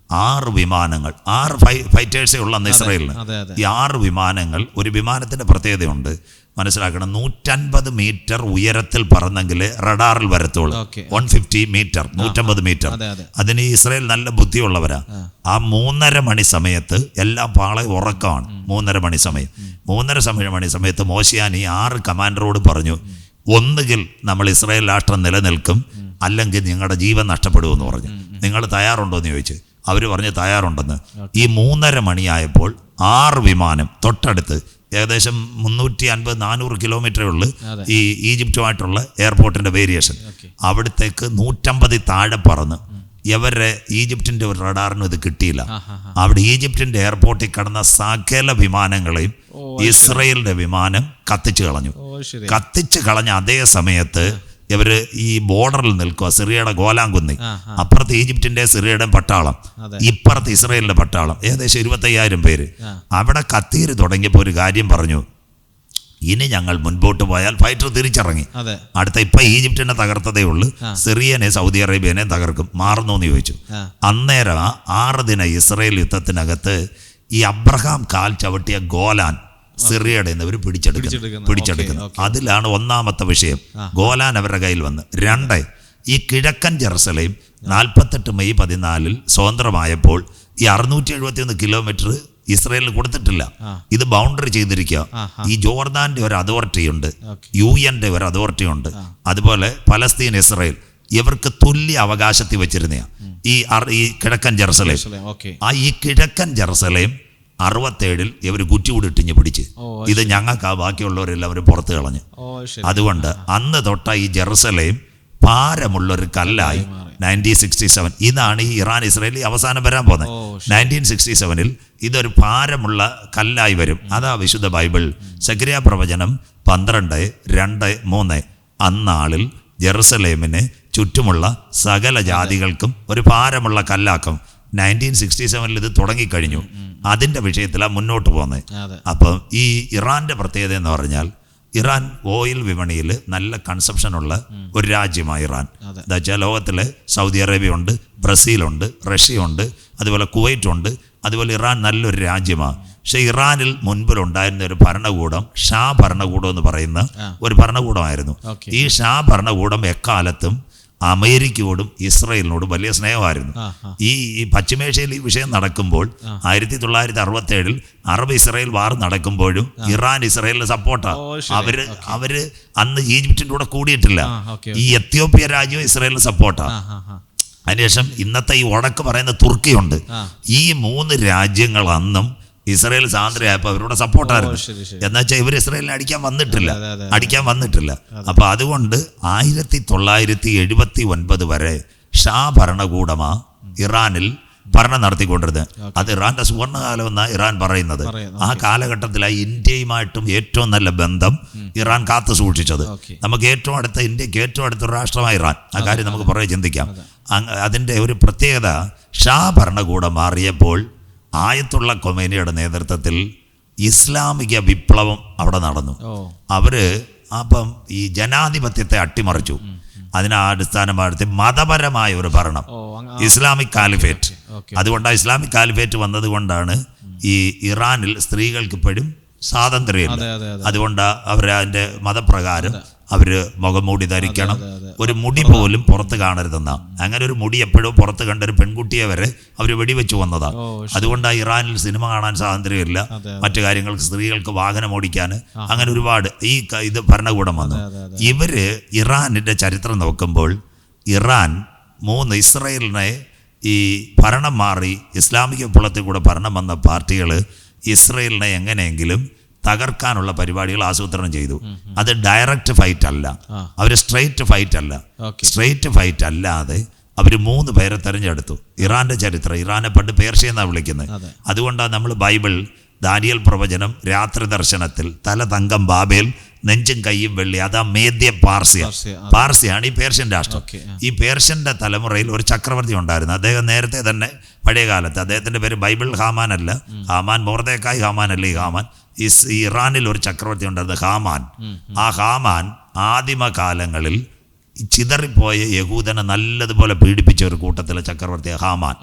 6 വിമാനങ്ങൾ, 6 ഫൈറ്റേഴ്സേ ഉള്ള അന്ന് ഇസ്രായേലിന്. ഈ 6 വിമാനങ്ങൾ, ഒരു വിമാനത്തിന്റെ പ്രത്യേകതയുണ്ട്, മനസ്സിലാക്കണം. 150 മീറ്റർ ഉയരത്തിൽ പറന്നെങ്കിൽ റഡാറിൽ വരത്തുള്ളൂ. 150 മീറ്റർ, 150 മീറ്റർ. അതിന് ഇസ്രായേൽ നല്ല ബുദ്ധിയുള്ളവരാ. ആ 3:30 മണി സമയത്ത് എല്ലാം പാളയം ഉറക്കമാണ്. 3:30 മണി സമയം, 3:30 മണി സമയത്ത് മോശിയാൻ ഈ 6 കമാൻഡറോട് പറഞ്ഞു, ഒന്നുകിൽ നമ്മൾ ഇസ്രായേൽ രാഷ്ട്രം നിലനിൽക്കും, അല്ലെങ്കിൽ നിങ്ങളുടെ ജീവൻ നഷ്ടപ്പെടുമെന്ന് പറഞ്ഞു. നിങ്ങൾ തയ്യാറുണ്ടോ എന്ന് ചോദിച്ചു. അവർ പറഞ്ഞ് തയ്യാറുണ്ടെന്ന്. ഈ 3:30 മണിയായപ്പോൾ 6 വിമാനം തൊട്ടടുത്ത്, ഏകദേശം 350-400 കിലോമീറ്ററേ ഉള്ളു ഈ ഈജിപ്തുമായിട്ടുള്ള എയർപോർട്ടിന്റെ വേരിയേഷൻ. അവിടത്തേക്ക് 150 താഴെ പറന്ന് ഇവരുടെ ഈജിപ്തിന്റെ ഒരു റഡാറിനും ഇത് കിട്ടിയില്ല. അവിടെ ഈജിപ്തിന്റെ എയർപോർട്ടിൽ കടന്ന സകല വിമാനങ്ങളെയും ഇസ്രയേലിന്റെ വിമാനം കത്തിച്ചു കളഞ്ഞ അതേ സമയത്ത് ഇവര് ഈ ബോർഡറിൽ നിൽക്കുക, സിറിയയുടെ ഗോലാങ്കുന്നി. അപ്പുറത്ത് ഈജിപ്തിന്റെ സിറിയയുടെ പട്ടാളം, ഇപ്പുറത്ത് ഇസ്രയേലിന്റെ പട്ടാളം, ഏകദേശം 25,000 പേര്. അവിടെ കത്തീര് തുടങ്ങിയപ്പോൾ ഒരു കാര്യം പറഞ്ഞു, ഇനി ഞങ്ങൾ മുൻപോട്ട് പോയാൽ ഫൈറ്റർ തിരിച്ചിറങ്ങി. അടുത്ത ഇപ്പൊ ഈജിപ്തിനെ തകർത്തതേ ഉള്ളൂ, സിറിയനെ സൗദി അറേബ്യനെ തകർക്കും, മാറുന്നു എന്ന് ചോദിച്ചു. അന്നേരം 6 ദിന ഇസ്രയേൽ യുദ്ധത്തിനകത്ത് ഈ അബ്രഹാം കാൽ ചവിട്ടിയ ഗോലാൻ സിറിയയുടെ ഇവർ പിടിച്ചെടുക്കുന്നു. അതിലാണ് ഒന്നാമത്തെ വിഷയം. ഗോലാൻ അവരുടെ കയ്യിൽ വന്ന്. 2, ഈ കിഴക്കൻ ജെറുസലേം 48 മെയ് 14 സ്വതന്ത്രമായപ്പോൾ ഈ 671 കിലോമീറ്റർ ഇസ്രയേലിന് കൊടുത്തിട്ടില്ല. ഇത് ബൗണ്ടറി ചെയ്തിരിക്കുക. ഈ ജോർദാന്റെ ഒരു അതോറിറ്റി ഉണ്ട്, UN ഒരു അതോറിറ്റി ഉണ്ട്, അതുപോലെ പലസ്തീൻ, ഇസ്രയേൽ, ഇവർക്ക് തുല്യ അവകാശത്തിൽ വെച്ചിരുന്ന ഈ കിഴക്കൻ ജെറുസലേം. ഈ കിഴക്കൻ ജെറുസലേം 67 ഇവർ കുറ്റികൂടിട്ടിഞ്ഞ് പിടിച്ച്, ഇത് ഞങ്ങൾക്ക് ബാക്കിയുള്ളവരെല്ലാവരും പുറത്ത് കളഞ്ഞു. അതുകൊണ്ട് അന്ന് തൊട്ട ഈ ജെറുസലേം ഭാരമുള്ളൊരു കല്ലായി 1967. ഇതാണ് ഈ ഇറാൻ ഇസ്രായേലി അവസാനം വരാൻ പോകുന്നത്. 1967 ഇതൊരു ഭാരമുള്ള കല്ലായി വരും. അതാ വിശുദ്ധ ബൈബിൾ സഖറിയ പ്രവചനം 12:2-3 അന്നാളിൽ ജെറുസലേമിന് ചുറ്റുമുള്ള സകല ജാതികൾക്കും ഒരു ഭാരമുള്ള കല്ലാക്കും. 1967 ഇത് തുടങ്ങിക്കഴിഞ്ഞു. അതിൻ്റെ വിഷയത്തിലാണ് മുന്നോട്ട് പോകുന്നത്. അപ്പം ഈ ഇറാൻ്റെ പ്രത്യേകത എന്ന് പറഞ്ഞാൽ, ഇറാൻ ഓയിൽ വിപണിയിൽ നല്ല കൺസപ്ഷനുള്ള ഒരു രാജ്യമാണ് ഇറാൻ. എന്താ വെച്ചാൽ ലോകത്തിൽ സൗദി അറേബ്യ ഉണ്ട്, ബ്രസീലുണ്ട്, റഷ്യ ഉണ്ട്, അതുപോലെ കുവൈറ്റ് ഉണ്ട്. അതുപോലെ ഇറാൻ നല്ലൊരു രാജ്യമാണ്. പക്ഷെ ഇറാനിൽ മുൻപിലുണ്ടായിരുന്ന ഒരു ഭരണകൂടം ഷാ ഭരണകൂടം എന്ന് പറയുന്ന ഒരു ഭരണകൂടമായിരുന്നു. ഈ ഷാ ഭരണകൂടം എക്കാലത്തും അമേരിക്കയോടും ഇസ്രയേലിനോടും വലിയ സ്നേഹമായിരുന്നു. ഈ പശ്ചിമേഷ്യയിൽ ഈ വിഷയം നടക്കുമ്പോൾ 1967 അറബ് ഇസ്രായേൽ വാർ നടക്കുമ്പോഴും ഇറാൻ ഇസ്രായേലിന് സപ്പോർട്ടാണ്. അവര് അന്ന് ഈജിപ്തിൻ്റെ കൂടെ കൂടിയിട്ടില്ല. ഈ എത്യോപ്യ രാജ്യം ഇസ്രായേലിന് സപ്പോർട്ടാണ്. അതിനുശേഷം ഇന്നത്തെ ഈ വടക്ക് പറയുന്ന തുർക്കിയുണ്ട്. ഈ 3 രാജ്യങ്ങൾ അന്നും ഇസ്രായേൽ സ്വാതന്ത്ര്യമായപ്പോൾ അവരുടെ സപ്പോർട്ടായിരുന്നു. എന്നുവെച്ചാൽ ഇവർ ഇസ്രായേലിനെ അടിക്കാൻ വന്നിട്ടില്ല. അപ്പൊ അതുകൊണ്ട് 1979 വരെ ഷാ ഭരണകൂടമാ ഇറാനിൽ ഭരണം നടത്തിക്കൊണ്ടിരുന്നത്. അത് ഇറാന്റെ സുവർണകാലം എന്നാണ് ഇറാൻ പറയുന്നത്. ആ കാലഘട്ടത്തിലാണ് ഇന്ത്യയുമായിട്ടും ഏറ്റവും നല്ല ബന്ധം ഇറാൻ കാത്തു സൂക്ഷിച്ചത്. നമുക്ക് ഏറ്റവും അടുത്ത, ഇന്ത്യക്ക് ഏറ്റവും അടുത്തൊരു രാഷ്ട്രമായി ഇറാൻ. ആ കാര്യം നമുക്ക് പുറകെ ചിന്തിക്കാം. അതിൻ്റെ ഒരു പ്രത്യേകത, ഷാ ഭരണകൂടം മാറിയപ്പോൾ ആയത്തുള്ള ഖൊമേനിയുടെ നേതൃത്വത്തിൽ ഇസ്ലാമിക വിപ്ലവം അവിടെ നടന്നു. അപ്പം ഈ ജനാധിപത്യത്തെ അട്ടിമറിച്ചു. അതിനടിസ്ഥാനമായിട്ട് മതപരമായ ഒരു ഭരണം, ഇസ്ലാമിക് കാലിഫേറ്റ്. അതുകൊണ്ടാണ് ഇസ്ലാമിക് കാലിഫേറ്റ് വന്നത് കൊണ്ടാണ് ഈ ഇറാനിൽ സ്ത്രീകൾക്ക് ഇപ്പോഴും സ്വാതന്ത്ര്യമില്ല. അതെ, അതെ, അതെ. അതുകൊണ്ട് അവർ അതിൻ്റെ മതപ്രകാരം അവർ മുഖംമൂടി ധരിക്കണം, ഒരു മുടി പോലും പുറത്ത് കാണരുതെന്നാ. അങ്ങനെ ഒരു മുടി എപ്പോഴും പുറത്ത് കണ്ട ഒരു പെൺകുട്ടിയെ വരെ അവർ വെടിവെച്ച് വന്നതാണ്. അതുകൊണ്ടാണ് ഇറാനിൽ സിനിമ കാണാൻ സ്വാതന്ത്ര്യമില്ല, മറ്റു കാര്യങ്ങൾക്ക്, സ്ത്രീകൾക്ക് വാഹനം ഓടിക്കാൻ, അങ്ങനെ ഒരുപാട് ഇത് ഭരണകൂടം വന്നു. ഇവര് ഇറാനിൻ്റെ ചരിത്രം നോക്കുമ്പോൾ ഇറാൻ ഇസ്രയേലിനെ ഈ ഭരണം മാറി ഇസ്ലാമിക വിപ്ലവത്തിൽ കൂടെ ഭരണം വന്ന പാർട്ടികൾ ഇസ്രയേലിനെ എങ്ങനെയെങ്കിലും തകർക്കാനുള്ള പരിപാടികൾ ആസൂത്രണം ചെയ്തു. അത് ഡയറക്റ്റ് ഫൈറ്റ് അല്ല, അവർ സ്ട്രെയിറ്റ് ഫൈറ്റ് അല്ല. സ്ട്രെയിറ്റ് ഫൈറ്റ് അല്ലാതെ അവർ 3 പേരെ തെരഞ്ഞെടുത്തു. ഇറാന്റെ ചരിത്രം, ഇറാനെ പണ്ട് പേർഷ്യ എന്നാണ് വിളിക്കുന്നത്. അതുകൊണ്ടാണ് നമ്മൾ ബൈബിൾ, ദാനിയേൽ പ്രവചനം, രാത്രി ദർശനത്തിൽ തല തങ്കം ബാബേൽ, നെഞ്ചും കൈയും വെള്ളി, അതാ മേദ്യ പാർസ്യാണ് ഈ പേർഷ്യൻ രാഷ്ട്രം. ഈ പേർഷ്യൻ്റെ തലമുറയിൽ ഒരു ചക്രവർത്തി ഉണ്ടായിരുന്നു. അദ്ദേഹം നേരത്തെ തന്നെ പഴയ കാലത്ത്, അദ്ദേഹത്തിൻ്റെ പേര് ബൈബിൾ ഹാമാൻ അല്ല, ഹാമാൻ മോർദെഖായി ഹാമാൻ അല്ല, ഈ ഹാമാൻ ഇറാനിൽ ഒരു ചക്രവർത്തി ഉണ്ടായിരുന്നു, ഹാമാൻ. ആ ഹാമാൻ ആദിമകാലങ്ങളിൽ ചിതറിപ്പോയ യഹൂദനെ നല്ലതുപോലെ പീഡിപ്പിച്ച ഒരു കൂട്ടത്തിലെ ചക്രവർത്തിയാണ് ഹാമാൻ.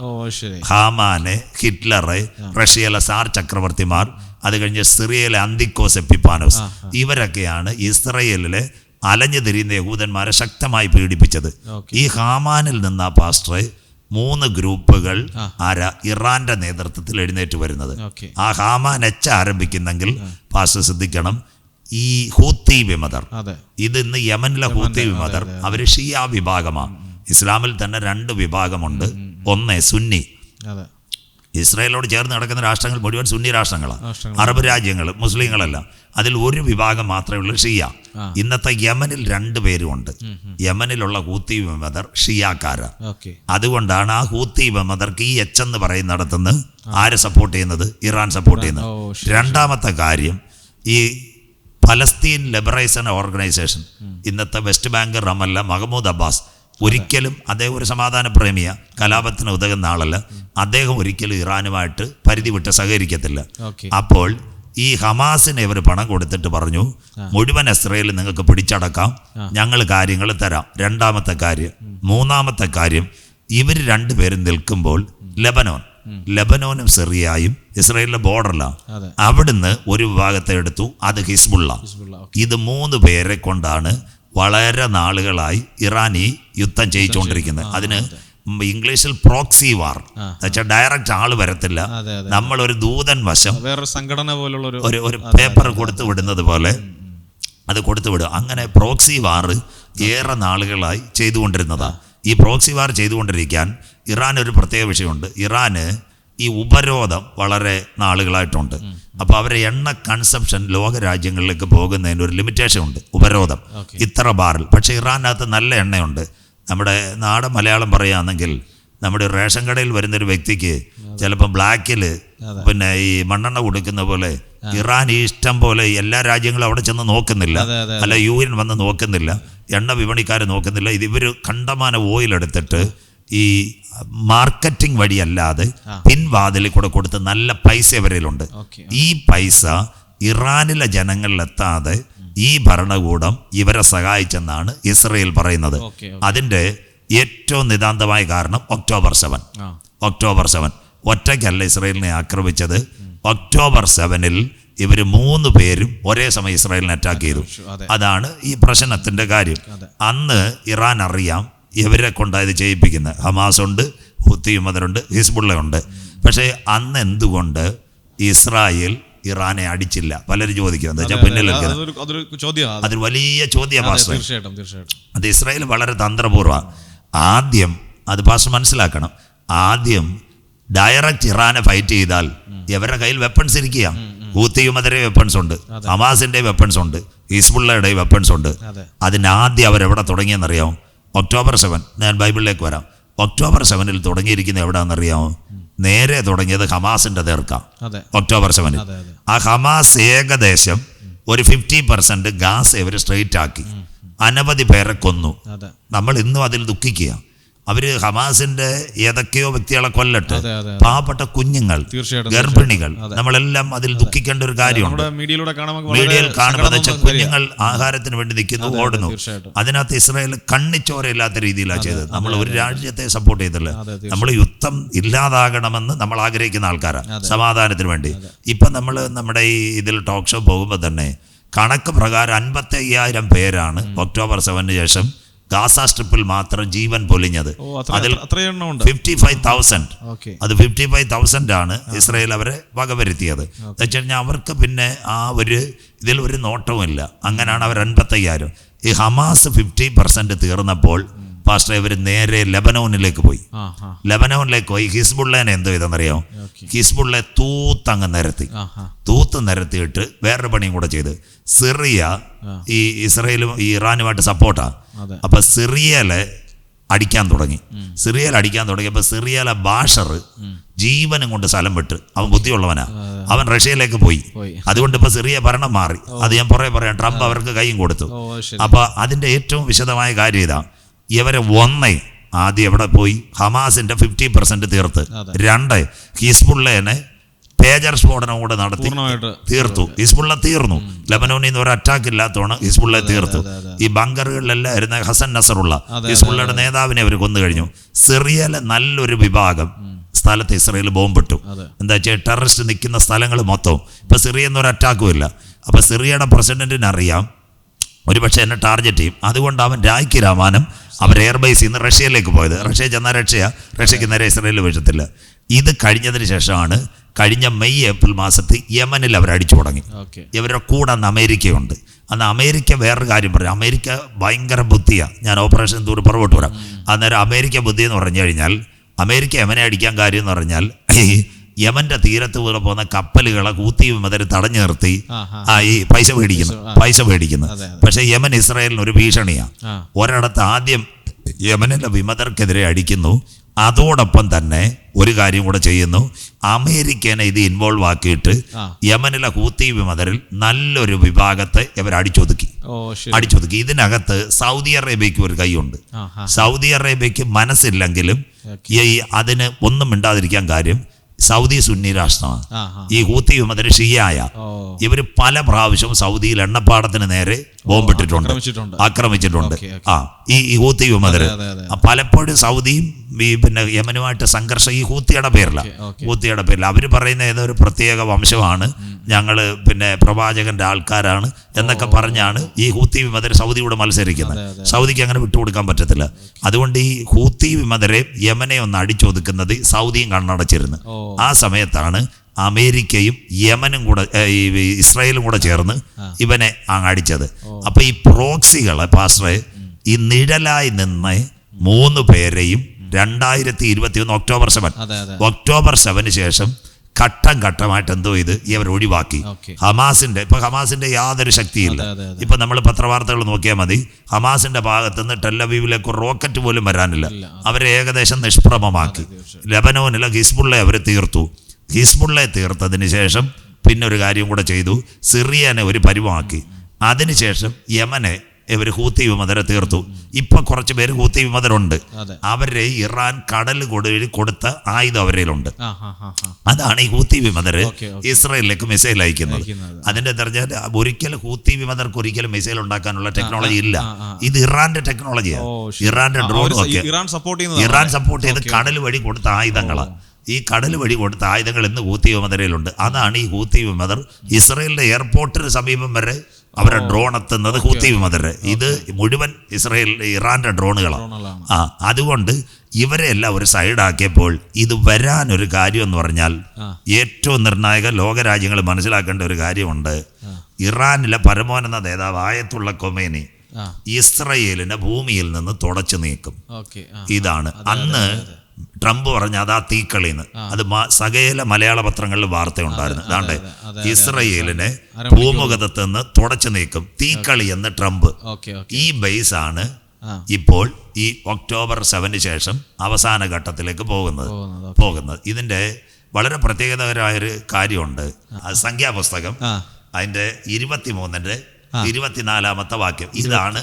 ഹാമാന്, ഹിറ്റ്ലറ്, റഷ്യയിലെ സാർ ചക്രവർത്തിമാർ, അത് കഴിഞ്ഞ് സിറിയയിലെ അന്തിക്കോസ് എപ്പിപ്പാനോസ്, ഇവരൊക്കെയാണ് ഇസ്രയേലിലെ അലഞ്ഞു തിരിയുന്ന യഹൂദന്മാരെ ശക്തമായി പീഡിപ്പിച്ചത്. ഈ ഹാമാനിൽ നിന്ന് ആ പാസ്റ്ററെ 3 ഗ്രൂപ്പുകൾ ഇറാന്റെ നേതൃത്വത്തിൽ എഴുന്നേറ്റ് വരുന്നത്. ആ ഹാമാൻ ആരംഭിക്കുന്നെങ്കിൽ പാസ്റ്റർ ശ്രദ്ധിക്കണം, ഈ ഹൂത്തി വിമതർ, ഇത് ഇന്ന് യമനിലെ ഹൂത്തി വിമതർ, അവർ ഷിയ വിഭാഗമാണ്. ഇസ്ലാമിൽ തന്നെ 2 വിഭാഗമുണ്ട്. ഒന്ന് സുന്നി, ഇസ്രായേലോട് ചേർന്ന് നടക്കുന്ന രാഷ്ട്രങ്ങൾ മുഴുവൻ സുന്നി രാഷ്ട്രങ്ങളാണ്, അറബ് രാജ്യങ്ങൾ, മുസ്ലിങ്ങളല്ല. അതിൽ ഒരു വിഭാഗം മാത്രമേ ഉള്ളൂ ഷിയ. ഇന്നത്തെ യമനിൽ 2 പേരുമുണ്ട്. യമനിലുള്ള ഹൂത്തി വിമതർ ഷിയാക്കാരാ. അതുകൊണ്ടാണ് ആ ഹൂത്തി വിമതർക്ക് ഈ എന്ന് പറയുന്നിടത്തുനിന്ന് ആരെ സപ്പോർട്ട് ചെയ്യുന്നത്? ഇറാൻ സപ്പോർട്ട് ചെയ്യുന്നത്. രണ്ടാമത്തെ കാര്യം, ഈ ഫലസ്തീൻ ലിബറേഷൻ ഓർഗനൈസേഷൻ, ഇന്നത്തെ വെസ്റ്റ് ബാങ്ക് റമല്ല, മഹമ്മൂദ് അബ്ബാസ്, ഒരിക്കലും അദ്ദേഹം ഒരു സമാധാന പ്രേമിയ, കലാപത്തിന് ഉതകുന്ന ആളല്ല. അദ്ദേഹം ഒരിക്കലും ഇറാനുമായിട്ട് പരിധി വിട്ട് സഹകരിക്കത്തില്ല. അപ്പോൾ ഈ ഹമാസിന് ഇവർ പണം കൊടുത്തിട്ട് പറഞ്ഞു, മുഴുവൻ ഇസ്രയേൽ നിങ്ങൾക്ക് പിടിച്ചടക്കാം, ഞങ്ങൾ കാര്യങ്ങൾ തരാം. രണ്ടാമത്തെ കാര്യം. മൂന്നാമത്തെ കാര്യം, ഇവർ 2 പേരും നിൽക്കുമ്പോൾ ലെബനോനും സിറിയയും ഇസ്രയേലിലെ ബോർഡറിലാണ്. അവിടുന്ന് ഒരു വിഭാഗത്തെ എടുത്തു, അത് ഹിസ്ബുള്ള. ഇത് 3 പേരെ കൊണ്ടാണ് വളരെ നാളുകളായി ഇറാൻ ഈ യുദ്ധം ചെയ്യിച്ചുകൊണ്ടിരിക്കുന്നത്. അതിന് ഇംഗ്ലീഷിൽ പ്രോക്സി വാർ എന്നുവെച്ചാൽ ഡയറക്റ്റ് ആള് വരത്തില്ല, നമ്മളൊരു ദൂതൻ വശം വേറൊരു സംഘടന പോലുള്ള ഒരു പേപ്പർ കൊടുത്തു വിടുന്നത് പോലെ അത് കൊടുത്തു വിടുക. അങ്ങനെ പ്രോക്സി വാർ ഏറെ നാളുകളായി ചെയ്തുകൊണ്ടിരുന്നതാണ്. ഈ പ്രോക്സി വാർ ചെയ്തുകൊണ്ടിരിക്കാൻ ഇറാൻ ഒരു പ്രത്യേക വിഷയമുണ്ട്. ഇറാന് ഈ ഉപരോധം വളരെ നാളുകളായിട്ടുണ്ട്. അപ്പോൾ അവരെ എണ്ണ കൺസംഷൻ ലോക രാജ്യങ്ങളിലേക്ക് പോകുന്നതിന് ഒരു ലിമിറ്റേഷൻ ഉണ്ട്, ഉപരോധം ഇത്ര ബാരൽ. പക്ഷേ ഇറാനകത്ത് നല്ല എണ്ണയുണ്ട്. നമ്മുടെ നാടൻ മലയാളം പറയുകയാണെങ്കിൽ നമ്മുടെ റേഷൻ കടയിൽ വരുന്നൊരു വ്യക്തിക്ക് ചിലപ്പോൾ ബ്ലാക്കിൽ പിന്നെ ഈ മണ്ണെണ്ണ കൊടുക്കുന്ന പോലെ ഇറാൻ ഈ ഇഷ്ടം പോലെ എല്ലാ രാജ്യങ്ങളും അവിടെ ചെന്ന് നോക്കുന്നില്ല, അല്ല UN വന്ന് നോക്കുന്നില്ല, എണ്ണ വിപണിക്കാർ നോക്കുന്നില്ല. ഇവർ കണ്ടമാന ഓയിൽ എടുത്തിട്ട് ഈ മാർക്കറ്റിംഗ് വഴിയല്ലാതെ പിൻവാതിലിൽ കൂടെ കൊടുത്ത് നല്ല പൈസ ഇവരിലുണ്ട്. ഈ പൈസ ഇറാനിലെ ജനങ്ങളിലെത്താതെ ഈ ഭരണകൂടം ഇവരെ സഹായിച്ചെന്നാണ് ഇസ്രയേൽ പറയുന്നത്. അതിൻ്റെ ഏറ്റവും നിതാന്തമായ കാരണം ഒക്ടോബർ 7 ഒറ്റയ്ക്കല്ല ഇസ്രയേലിനെ ആക്രമിച്ചത്. ഒക്ടോബർ 7 ഇവർ 3 പേരും ഒരേ സമയം ഇസ്രായേലിനെ അറ്റാക്ക് ചെയ്തു. അതാണ് ഈ പ്രശ്നത്തിൻ്റെ കാര്യം. അന്ന് ഇറാൻ അറിയാം ഇവരെ കൊണ്ടായത് ചെയ്യിപ്പിക്കുന്നത്. ഹമാസ് ഉണ്ട്, ഹൂത്തി വിമതരുണ്ട്, ഹിസ്ബുള്ള ഉണ്ട്. പക്ഷേ അന്ന് എന്തുകൊണ്ട് ഇസ്രായേൽ ഇറാനെ അടിച്ചില്ല? പലരും ചോദിക്കും. എന്താ വെച്ചാൽ പിന്നിൽ അതൊരു വലിയ ചോദ്യമാണ്. അത് ഇസ്രായേൽ വളരെ തന്ത്രപൂർവ്വം ആദ്യം, അത് പാസ്റ്റർ മനസ്സിലാക്കണം, ആദ്യം ഡയറക്റ്റ് ഇറാനെ ഫൈറ്റ് ചെയ്താൽ ഇവരുടെ കയ്യിൽ വെപ്പൺസ് ഇരിക്കുക. ഹൂത്തി വിമതരെ വെപ്പൺസ് ഉണ്ട്, ഹമാസിന്റെ വെപ്പൺസ് ഉണ്ട്, ഹിസ്ബുള്ളയുടെ വെപ്പൺസ് ഉണ്ട്. അതിനാദ്യം അവരെവിടെ തുടങ്ങിയെന്നറിയാമോ? ഒക്ടോബർ 7. ഞാൻ ബൈബിളിലേക്ക് വരാം. ഒക്ടോബർ 7 തുടങ്ങിയിരിക്കുന്നത് എവിടെയാണെന്നറിയാമോ? നേരെ തുടങ്ങിയത് ഹമാസിന്റെ നേർക്കാം. ഒക്ടോബർ 7 ആ ഹമാസ് ഏകദേശം ഒരു 50% ഗാസ ഇവർ സ്ട്രെയിറ്റ് ആക്കി, അനവധി പേരെ കൊന്നു. നമ്മൾ ഇന്നും അതിൽ ദുഃഖിക്കുക. അവര് ഹമാസിന്റെ ഏതൊക്കെയോ വ്യക്തികളെ കൊല്ലട്ടെ, അതെ, അതെ. പാവപ്പെട്ട കുഞ്ഞുങ്ങൾ, തീർച്ചയായിട്ടും, ഗർഭിണികൾ, അതെ. നമ്മളെല്ലാം അതിൽ ദുഃഖിക്കേണ്ട ഒരു കാര്യമുണ്ട്. മീഡിയയിലൂടെ മീഡിയയിൽ കാണുമ്പോൾ കുഞ്ഞുങ്ങൾ ആഹാരത്തിന് വേണ്ടി നിൽക്കുന്നു, ഓടുന്നു. തീർച്ചയായിട്ടും. അതിനകത്ത് ഇസ്രായേൽ കണ്ണിച്ചോരയില്ലാത്ത രീതിയിലാണ് ചെയ്തത്. നമ്മൾ ഒരു രാജ്യത്തെ സപ്പോർട്ട് ചെയ്തില്ല. നമ്മൾ യുദ്ധം ഇല്ലാതാകണമെന്ന് നമ്മൾ ആഗ്രഹിക്കുന്ന ആൾക്കാരാണ്, സമാധാനത്തിന് വേണ്ടി. ഇപ്പം നമ്മൾ നമ്മുടെ ഈ ഇതിൽ ടോക്ക് ഷോ പോകുമ്പോൾ തന്നെ കണക്ക് പ്രകാരം 55,000 പേരാണ് ഒക്ടോബർ 7 ശേഷം ഗാസ സ്ട്രിപ്പിൽ മാത്രം ജീവൻ പൊലിഞ്ഞത്. അതിൽ 55,000, അത് 55,000 ആണ് ഇസ്രായേൽ അവരെ വകവരുത്തിയത്. എന്ന് വെച്ച് കഴിഞ്ഞാൽ അവർക്ക് പിന്നെ ആ ഒരു ഇതിൽ ഒരു നോട്ടവുമില്ല. അങ്ങനെയാണ് അവർ 55,000. ഈ ഹമാസ് 50% തീർന്നപ്പോൾ പാസ്റ്റർ ഇവർ നേരെ ലെബനോനിലേക്ക് പോയി. ലെബനോനിലേക്ക് പോയി ഹിസ്ബുള്ളേനെ എന്തോ ഇതെന്നറിയാമോ? ഹിസ്ബുള്ളെ തൂത്തങ്ങ് നിരത്തിയിട്ട് വേറൊരു പണിയും കൂടെ ചെയ്ത് സിറിയ ഈ ഇസ്രയേലും ഈ ഇറാനുമായിട്ട് സപ്പോർട്ടാണ്. അപ്പൊ സിറിയയിലെ അടിക്കാൻ തുടങ്ങിയപ്പോൾ സിറിയയിലെ ബാഷർ ജീവനും കൊണ്ട് സ്ഥലം വിട്ട്, അവൻ ബുദ്ധിയുള്ളവനാ, അവൻ റഷ്യയിലേക്ക് പോയി. അതുകൊണ്ട് ഇപ്പൊ സിറിയ ഭരണം മാറി. അത് ഞാൻ പറയാം, ട്രംപ് അവർക്ക് കൈയും കൊടുത്തു. അപ്പൊ അതിന്റെ ഏറ്റവും വിശദമായ കാര്യം ഇതാ, ഇവരെ ആദ്യം എവിടെ പോയി ഹമാസിന്റെ 50% തീർത്ത്, 2 ഹിസ്ബുള്ളേനെ പേജർ സ്ഫോടനം കൂടെ നടത്തി തീർത്തു. ഹിസ്ബുള്ള തീർന്നു. ലെബനോനിൽ നിന്ന് ഒരു അറ്റാക്ക് ഇല്ലാത്തതാണ് ഹിസ്ബുള്ള തീർത്തു. ഈ ബങ്കറുകളിലെല്ലാം ഇരുന്ന ഹസൻ നസറുള്ള ഹിസ്ബുള്ളയുടെ നേതാവിനെ അവർ കൊന്നു കഴിഞ്ഞു. സിറിയയിലെ നല്ലൊരു വിഭാഗം സ്ഥലത്ത് ഇസ്രയേൽ ബോംബിട്ടു. എന്താ വെച്ചാൽ ടെററിസ്റ്റ് നിൽക്കുന്ന സ്ഥലങ്ങൾ മൊത്തം. ഇപ്പൊ സിറിയ എന്നൊരു അറ്റാക്കും ഇല്ല. അപ്പൊ സിറിയയുടെ പ്രസിഡന്റിന് അറിയാം ഒരുപക്ഷെ എന്നെ ടാർഗറ്റ് ചെയ്യും. അതുകൊണ്ട് അവൻ രായ്ക്ക് രാമാനം അവർ എയർബേസിൽ നിന്ന് റഷ്യയിലേക്ക് പോയത്. റഷ്യ ചെന്നാൽ റഷ്യക്ക് നേരെ ഇസ്രയേൽ വീഴത്തില്ല. ഇത് കഴിഞ്ഞതിന് ശേഷമാണ് കഴിഞ്ഞ മെയ് ഏപ്രിൽ മാസത്തിൽ യമനിൽ അവർ അടിച്ചു തുടങ്ങി. ഇവരുടെ കൂടെ അന്ന് അമേരിക്കയുണ്ട്. അന്ന് അമേരിക്ക വേറൊരു കാര്യം പറയും, അമേരിക്ക ഭയങ്കര ബുദ്ധിയാണ്. ഞാൻ ഓപ്പറേഷൻ ദൂരം പുറകോട്ട് വരാം. അന്നേരം അമേരിക്ക ബുദ്ധി എന്ന് പറഞ്ഞു കഴിഞ്ഞാൽ, അമേരിക്ക യമനെ അടിക്കാൻ കാര്യം എന്ന് പറഞ്ഞാൽ യമന്റെ തീരത്ത് കൂടെ പോകുന്ന കപ്പലുകളെ ഹൂത്തി വിമതർ തടഞ്ഞു നിർത്തി ഈ പൈസ മേടിക്കുന്നു. പക്ഷെ യമൻ ഇസ്രായേലിന് ഒരു ഭീഷണിയാണ്. ഒരിടത്ത് ആദ്യം യമനിലെ വിമതർക്കെതിരെ അടിക്കുന്നു, അതോടൊപ്പം തന്നെ ഒരു കാര്യം കൂടെ ചെയ്യുന്നു, അമേരിക്കനെ ഇത് ഇൻവോൾവ് ആക്കിയിട്ട് യമനിലെ ഹൂത്തി വിമതരിൽ നല്ലൊരു വിഭാഗത്തെ ഇവർ അടിച്ചൊതുക്കി. ഇതിനകത്ത് സൗദി അറേബ്യക്ക് ഒരു കൈയുണ്ട്. സൗദി അറേബ്യക്ക് മനസ്സില്ലെങ്കിലും അതിന് ഒന്നും മിണ്ടാതിരിക്കാൻ കാര്യം, സൗദി സുന്നി രാഷ്ട്രമാണ്. ഈ ഹൂത്തി വിമതര് ഷിയായ. ഇവര് പല പ്രാവശ്യവും സൗദിയിൽ എണ്ണപ്പാടത്തിന് നേരെ ബോംബിട്ടിട്ടുണ്ട്, ആക്രമിച്ചിട്ടുണ്ട്. ഈ ഹൂത്തി വിമതര് പലപ്പോഴും സൗദിയും പിന്നെ യമനുമായിട്ട് സംഘർഷം ഈ ഹൂത്തിയുടെ പേരില. അവർ പറയുന്ന ഏതൊരു പ്രത്യേക വംശമാണ്, ഞങ്ങള് പിന്നെ പ്രവാചകന്റെ ആൾക്കാരാണ് എന്നൊക്കെ പറഞ്ഞാണ് ഈ ഹൂത്തി വിമതര് സൗദിയോട് മത്സരിക്കുന്നത്. സൗദിക്ക് അങ്ങനെ വിട്ടുകൊടുക്കാൻ പറ്റത്തില്ല. അതുകൊണ്ട് ഈ ഹൂത്തി വിമതരെ യമനെ ഒന്ന് അടിച്ചൊതുക്കുന്നത് സൗദിയും കണ്ണടച്ചിരുന്നു. ആ സമയത്താണ് അമേരിക്കയും യമനും കൂടെ ഇസ്രായേലും കൂടെ ചേർന്ന് ഇവനെ അങ്ങടിച്ചത്. അപ്പൊ ഈ പ്രോക്സികളെ പാസ്റ്ററെ ഈ നിഴലായി നിന്ന് 3 പേരെയും 2021 ഒക്ടോബർ 7 ശേഷം ഘട്ടമായിട്ട് എന്തോ ഇത് ഇവർ ഒഴിവാക്കി. ഹമാസിന്റെ യാതൊരു ശക്തിയില്ല. ഇപ്പൊ നമ്മൾ പത്രവാർത്തകൾ നോക്കിയാൽ മതി, ഹമാസിന്റെ ഭാഗത്തുനിന്ന് ടെല്ലവീവിലേക്ക് റോക്കറ്റ് പോലും വരാനില്ല. അവരെ ഏകദേശം നിഷ്പ്രഭമാക്കി. ലെബനോനിലെ ഹിസ്ബുള്ളെ അവർ തീർത്തു. ഹിസ്ബുള്ളെ തീർത്തതിന് ശേഷം പിന്നെ ഒരു കാര്യം കൂടെ ചെയ്തു, സിറിയനെ ഒരു പരിവാക്കി. അതിനുശേഷം യമനെ ഇവർ ഹൂത്തി വിമതരെ തീർത്തു. ഇപ്പൊ കുറച്ച് പേര് ഹൂത്തി വിമതരുണ്ട്. അവരെ ഇറാൻ കടൽ കൊടുത്ത ആയുധം അവരിലുണ്ട്. അതാണ് ഈ ഹൂത്തി വിമതര് ഇസ്രായേലിലേക്ക് മിസൈൽ അയക്കുന്നത്. അതിന്റെ തെരഞ്ഞെടുപ്പ് ഒരിക്കലും ഹൂത്തി വിമതർക്ക് ഒരിക്കലും മിസൈൽ ഉണ്ടാക്കാനുള്ള ടെക്നോളജി ഇല്ല. ഇത് ഇറാന്റെ ടെക്നോളജിയാണ്. ഇറാന്റെ ഡ്രോൺ ഒക്കെ ഇറാൻ സപ്പോർട്ട് ചെയ്ത് കടൽ വഴി കൊടുത്ത ആയുധങ്ങളാണ്. ഈ കടൽ വഴി കൊടുത്ത ആയുധങ്ങൾ ഇന്ന് ഹൂത്തി വിമതരയിലുണ്ട്. അതാണ് ഈ ഹൂത്തി വിമതർ ഇസ്രായേലിന്റെ എയർപോർട്ടിന് സമീപം വരെ അവരുടെ ഡ്രോൺ എത്തുന്നത് ഹൂത്തി വിമതര്. ഇത് മുഴുവൻ ഇറാന്റെ ഡ്രോണുകളാണ്. അതുകൊണ്ട് ഇവരെ എല്ലാം ഒരു സൈഡാക്കിയപ്പോൾ ഇത് വരാനൊരു കാര്യം എന്ന് പറഞ്ഞാൽ ഏറ്റവും നിർണായക ലോകരാജ്യങ്ങൾ മനസ്സിലാക്കേണ്ട ഒരു കാര്യമുണ്ട്. ഇറാനിലെ പരമോന്നത നേതാവ് ആയത്തുള്ള ഖൊമേനി ഇസ്രയേലിനെ ഭൂമിയിൽ നിന്ന് തുടച്ചു നീക്കും. ഇതാണ് അന്ന് ട്രംപ് പറഞ്ഞ അതാ തീക്കളിന്ന്. അത് സകല മലയാള പത്രങ്ങളിൽ വാർത്തയുണ്ടായിരുന്നു. അതാണ്ട് ഇസ്രയേലിനെ ഭൂമുഖത്ത് നിന്ന് തുടച്ചു നീക്കും, തീക്കളി എന്ന് ട്രംപ്. ഈ ബേസാണ് ഇപ്പോൾ ഈ ഒക്ടോബർ 7 ശേഷം അവസാന ഘട്ടത്തിലേക്ക് പോകുന്നത്. ഇതിന്റെ വളരെ പ്രത്യേകതകരമായൊരു കാര്യമുണ്ട്. സംഖ്യാപുസ്തകം അതിന്റെ 23-ന്റെ 24-ാമത്തെ വാക്യം. ഇതാണ്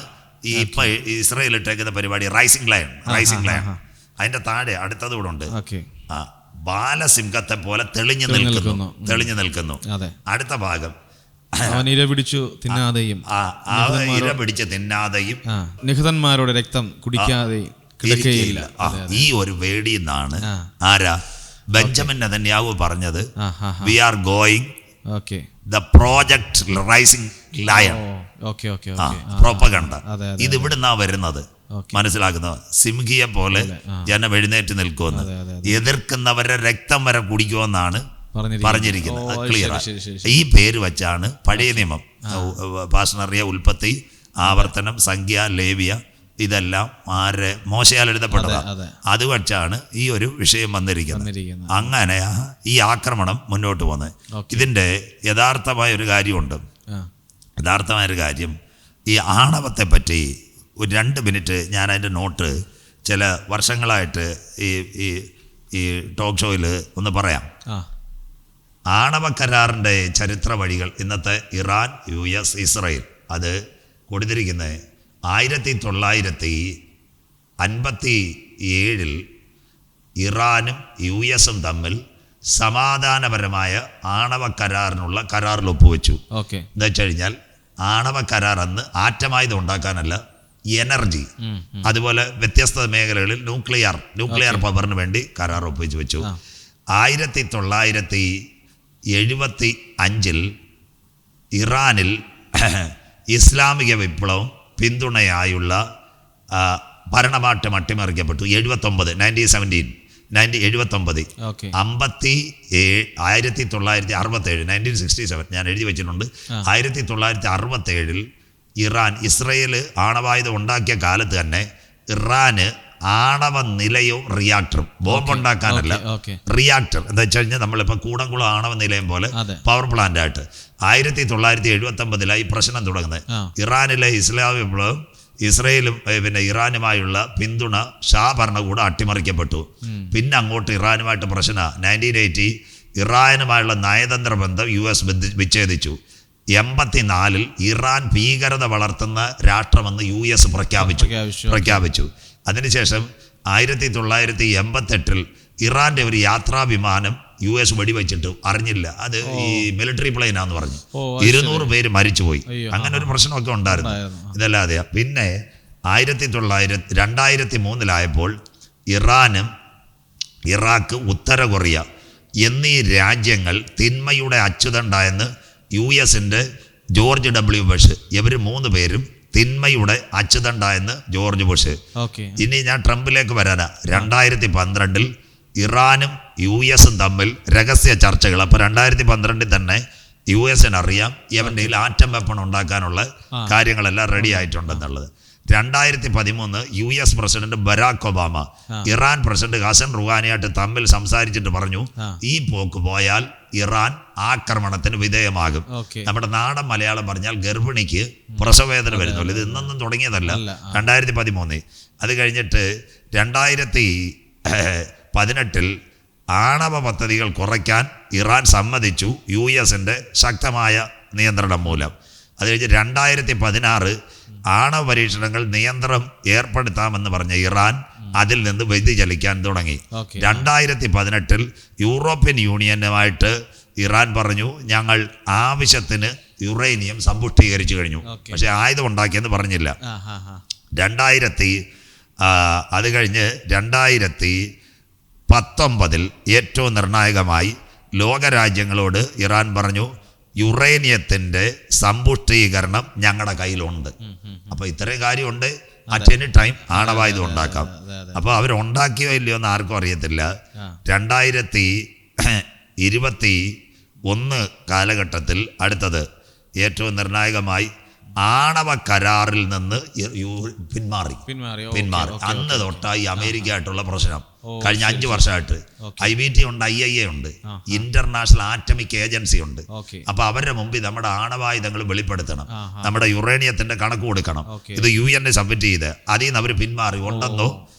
ഈ ഇപ്പൊ ഇസ്രായേൽ ഇട്ടേക്കുന്ന പരിപാടി റൈസിംഗ് ലയൺ. അതിൻ്റെ താഴെ അടുത്തത് കൂടെ ഉണ്ട്. ഓക്കെ. ആ, ബാലസിംഹത്തെ പോലെ തെളിഞ്ഞു നിൽക്കുന്നു. അതെ. അടുത്ത ഭാഗം, അവൻ ഇര പിടിച്ചു തിന്നാതെയും ഇര പിടിച്ച് തിന്നാതെയും നിഹതന്മാരുടെ രക്തം കുടിക്കാതെയും കിടക്കുകയില്ല. ഈ ഒരു വേടിയിൽ നിന്നാണ് ആരാ ബെഞ്ചമിൻ നെതന്യാഹു പറഞ്ഞത്, we are going the project rising lion, propaganda. ഇത് ഇവിടുന്നാ വരുന്നത്. മനസ്സിലാക്കുന്നത് സിംഹിയെ പോലെ ജനം എഴുന്നേറ്റ് നിൽക്കുമെന്ന്, എതിർക്കുന്നവരെ രക്തം വരെ കുടിക്കുമെന്നാണ് പറഞ്ഞിരിക്കുന്നത്. ക്ലിയർ. ഈ പേര് വെച്ചാണ് പഴയ നിയമം, പാസ്റ്ററിയ ഉൽപ്പത്തി, ആവർത്തനം, സംഖ്യ, ലേവ്യ, ഇതെല്ലാം ആരെ മോശയാൽ എഴുതപ്പെട്ടതാണ്. അത് വെച്ചാണ് ഈ ഒരു വിഷയം വന്നിരിക്കുന്നത്. അങ്ങനെ ഈ ആക്രമണം മുന്നോട്ട് പോകുന്നത്. ഇതിൻ്റെ യഥാർത്ഥമായ ഒരു കാര്യമുണ്ട്. യഥാർത്ഥമായൊരു കാര്യം, ഈ ആണവത്തെ പറ്റി ഒരു 2 മിനിറ്റ് ഞാൻ അതിൻ്റെ നോട്ട് ചില വർഷങ്ങളായിട്ട് ഈ ടോക്ക് ഷോയിൽ ഒന്ന് പറയാം. ആണവ കരാറിൻ്റെ ചരിത്ര വഴികൾ, ഇന്നത്തെ ഇറാൻ, US, ഇസ്രായേൽ, അത് കൊടുത്തിരിക്കുന്നത് 1957 ഇറാനും US തമ്മിൽ സമാധാനപരമായ ആണവ കരാറിനുള്ള കരാറിൽ ഒപ്പുവെച്ചു. എന്താ വെച്ച് കഴിഞ്ഞാൽ ആണവ കരാർ അന്ന് ആറ്റമായുധം ഉണ്ടാക്കാനല്ല, എനർജി, അതുപോലെ വ്യത്യസ്ത മേഖലകളിൽ ന്യൂക്ലിയർ പവറിന് വേണ്ടി കരാർ ഒപ്പുവെച്ച് വെച്ചു. 1975 ഇറാനിൽ ഇസ്ലാമിക വിപ്ലവം പിന്തുണയായുള്ള ഭരണമാറ്റം അട്ടിമറിക്കപ്പെട്ടു. 1967 1967 ഞാൻ എഴുതി വെച്ചിട്ടുണ്ട്. 1967 ഇറാൻ ഇസ്രയേൽ ആണവായുധം ഉണ്ടാക്കിയ കാലത്ത് തന്നെ ഇറാന് ആണവ നിലയവും റിയാക്ടറും, ബോംബുണ്ടാക്കാനല്ല, റിയാക്ടർ എന്താ വെച്ച് കഴിഞ്ഞാൽ നമ്മളിപ്പോൾ കൂടംകുളം ആണവ നിലയം പോലെ പവർ പ്ലാന്റ് ആയിട്ട് 1979 പ്രശ്നം തുടങ്ങുന്നത്. ഇറാനിലെ ഇസ്ലാമിക വിപ്ലവം ഇസ്രയേലും പിന്നെ ഇറാനുമായുള്ള പിന്തുണ ഷാ ഭരണകൂടം അട്ടിമറിക്കപ്പെട്ടു. പിന്നെ അങ്ങോട്ട് ഇറാനുമായിട്ട് പ്രശ്നം. 1980 ഇറാനുമായുള്ള നയതന്ത്ര ബന്ധം US വിച്ഛേദിച്ചു. 84 ഇറാൻ ഭീകരത വളർത്തുന്ന രാഷ്ട്രമെന്ന് US പ്രഖ്യാപിച്ചു. അതിനുശേഷം 1988 ഇറാന്റെ ഒരു യാത്രാ വിമാനം US വെടിവെച്ചിട്ട് അറിഞ്ഞില്ല, അത് ഈ മിലിറ്ററി പ്ലെയിനാന്ന് പറഞ്ഞു. 200 പേര് മരിച്ചുപോയി. അങ്ങനെ ഒരു പ്രശ്നമൊക്കെ ഉണ്ടായിരുന്നു. ഇതല്ലാതെ പിന്നെ 2003 ഇറാനും ഇറാഖ്, ഉത്തര കൊറിയ എന്നീ രാജ്യങ്ങൾ തിന്മയുടെ അച്ചുതണ്ടായെന്ന് US-ന്റെ ജോർജ് W. ബുഷ്, ഇവർ 3 പേരും തിന്മയുടെ അച്ചുതണ്ടായെന്ന് ജോർജ് ബുഷ്. ഇനി ഞാൻ ട്രംപിലേക്ക് വരാനാ. 2012 ഇറാനും US-ഉം തമ്മിൽ രഹസ്യ ചർച്ചകൾ. അപ്പോൾ 2012 തന്നെ US-നറിയാം ഇവൻ്റെ ആറ്റം വെപ്പൺ ഉണ്ടാക്കാനുള്ള കാര്യങ്ങളെല്ലാം റെഡി ആയിട്ടുണ്ടെന്നുള്ളത്. 2013 US president Barack Obama Iran president Hassan റുഹാനിയായിട്ട് തമ്മിൽ സംസാരിച്ചിട്ട് പറഞ്ഞു, ഈ പോക്ക് പോയാൽ ഇറാൻ ആക്രമണത്തിന് വിധേയമാകും. നമ്മുടെ നാടൻ മലയാളം പറഞ്ഞാൽ ഗർഭിണിക്ക് പ്രസവവേദന വരുന്നുള്ളൂ. ഇത് ഇന്നൊന്നും തുടങ്ങിയതല്ല, 2013. അത് കഴിഞ്ഞിട്ട് 2018 ആണവ പദ്ധതികൾ കുറയ്ക്കാൻ ഇറാൻ സമ്മതിച്ചു, US-ന്റെ ശക്തമായ നിയന്ത്രണം മൂലം. അത് കഴിഞ്ഞ് 2016 ആണവ പരീക്ഷണങ്ങൾ നിയന്ത്രണം ഏർപ്പെടുത്താമെന്ന് പറഞ്ഞ ഇറാൻ അതിൽ നിന്ന് വ്യതിചലിക്കാൻ തുടങ്ങി. 2018 യൂറോപ്യൻ യൂണിയനുമായിട്ട് ഇറാൻ പറഞ്ഞു, ഞങ്ങൾ ആവശ്യത്തിന് യുറേനിയം സമ്പുഷ്ടീകരിച്ചു കഴിഞ്ഞു, പക്ഷെ ആയുധം ഉണ്ടാക്കിയെന്ന് പറഞ്ഞില്ല. അത് കഴിഞ്ഞ് 2019 ഏറ്റവും നിർണായകമായി ലോകരാജ്യങ്ങളോട് ഇറാൻ പറഞ്ഞു, യുറേനിയത്തിൻ്റെ സമ്പുഷ്ടീകരണം ഞങ്ങളുടെ കയ്യിലുണ്ട്. അപ്പോൾ ഇത്രയും കാര്യമുണ്ട്, അറ്റ് എനി ടൈം ആണവായുധം ഉണ്ടാക്കാം. അപ്പോൾ അവരുണ്ടാക്കിയോ ഇല്ലയോ എന്ന് ആർക്കും അറിയത്തില്ല. 2021 കാലഘട്ടത്തിൽ അടുത്തത് ഏറ്റവും നിർണായകമായി ആണവ കരാറിൽ നിന്ന് പിന്മാറി. അന്ന് തൊട്ടായി അമേരിക്കയായിട്ടുള്ള പ്രശ്നം. കഴിഞ്ഞ 5 വർഷമായിട്ട് IBT ഉണ്ട്, IAEA ഉണ്ട്, ഇന്റർനാഷണൽ ആറ്റമിക് ഏജൻസി ഉണ്ട്. അപ്പൊ അവരുടെ മുമ്പിൽ നമ്മുടെ ആണവായുധങ്ങൾ വെളിപ്പെടുത്തണം, നമ്മുടെ യുറേനിയത്തിന്റെ കണക്ക് കൊടുക്കണം. ഇത് UN സബ്മിറ്റ് ചെയ്ത് അതിൽ നിന്ന് അവർ പിന്മാറി. ഉണ്ടെന്നോ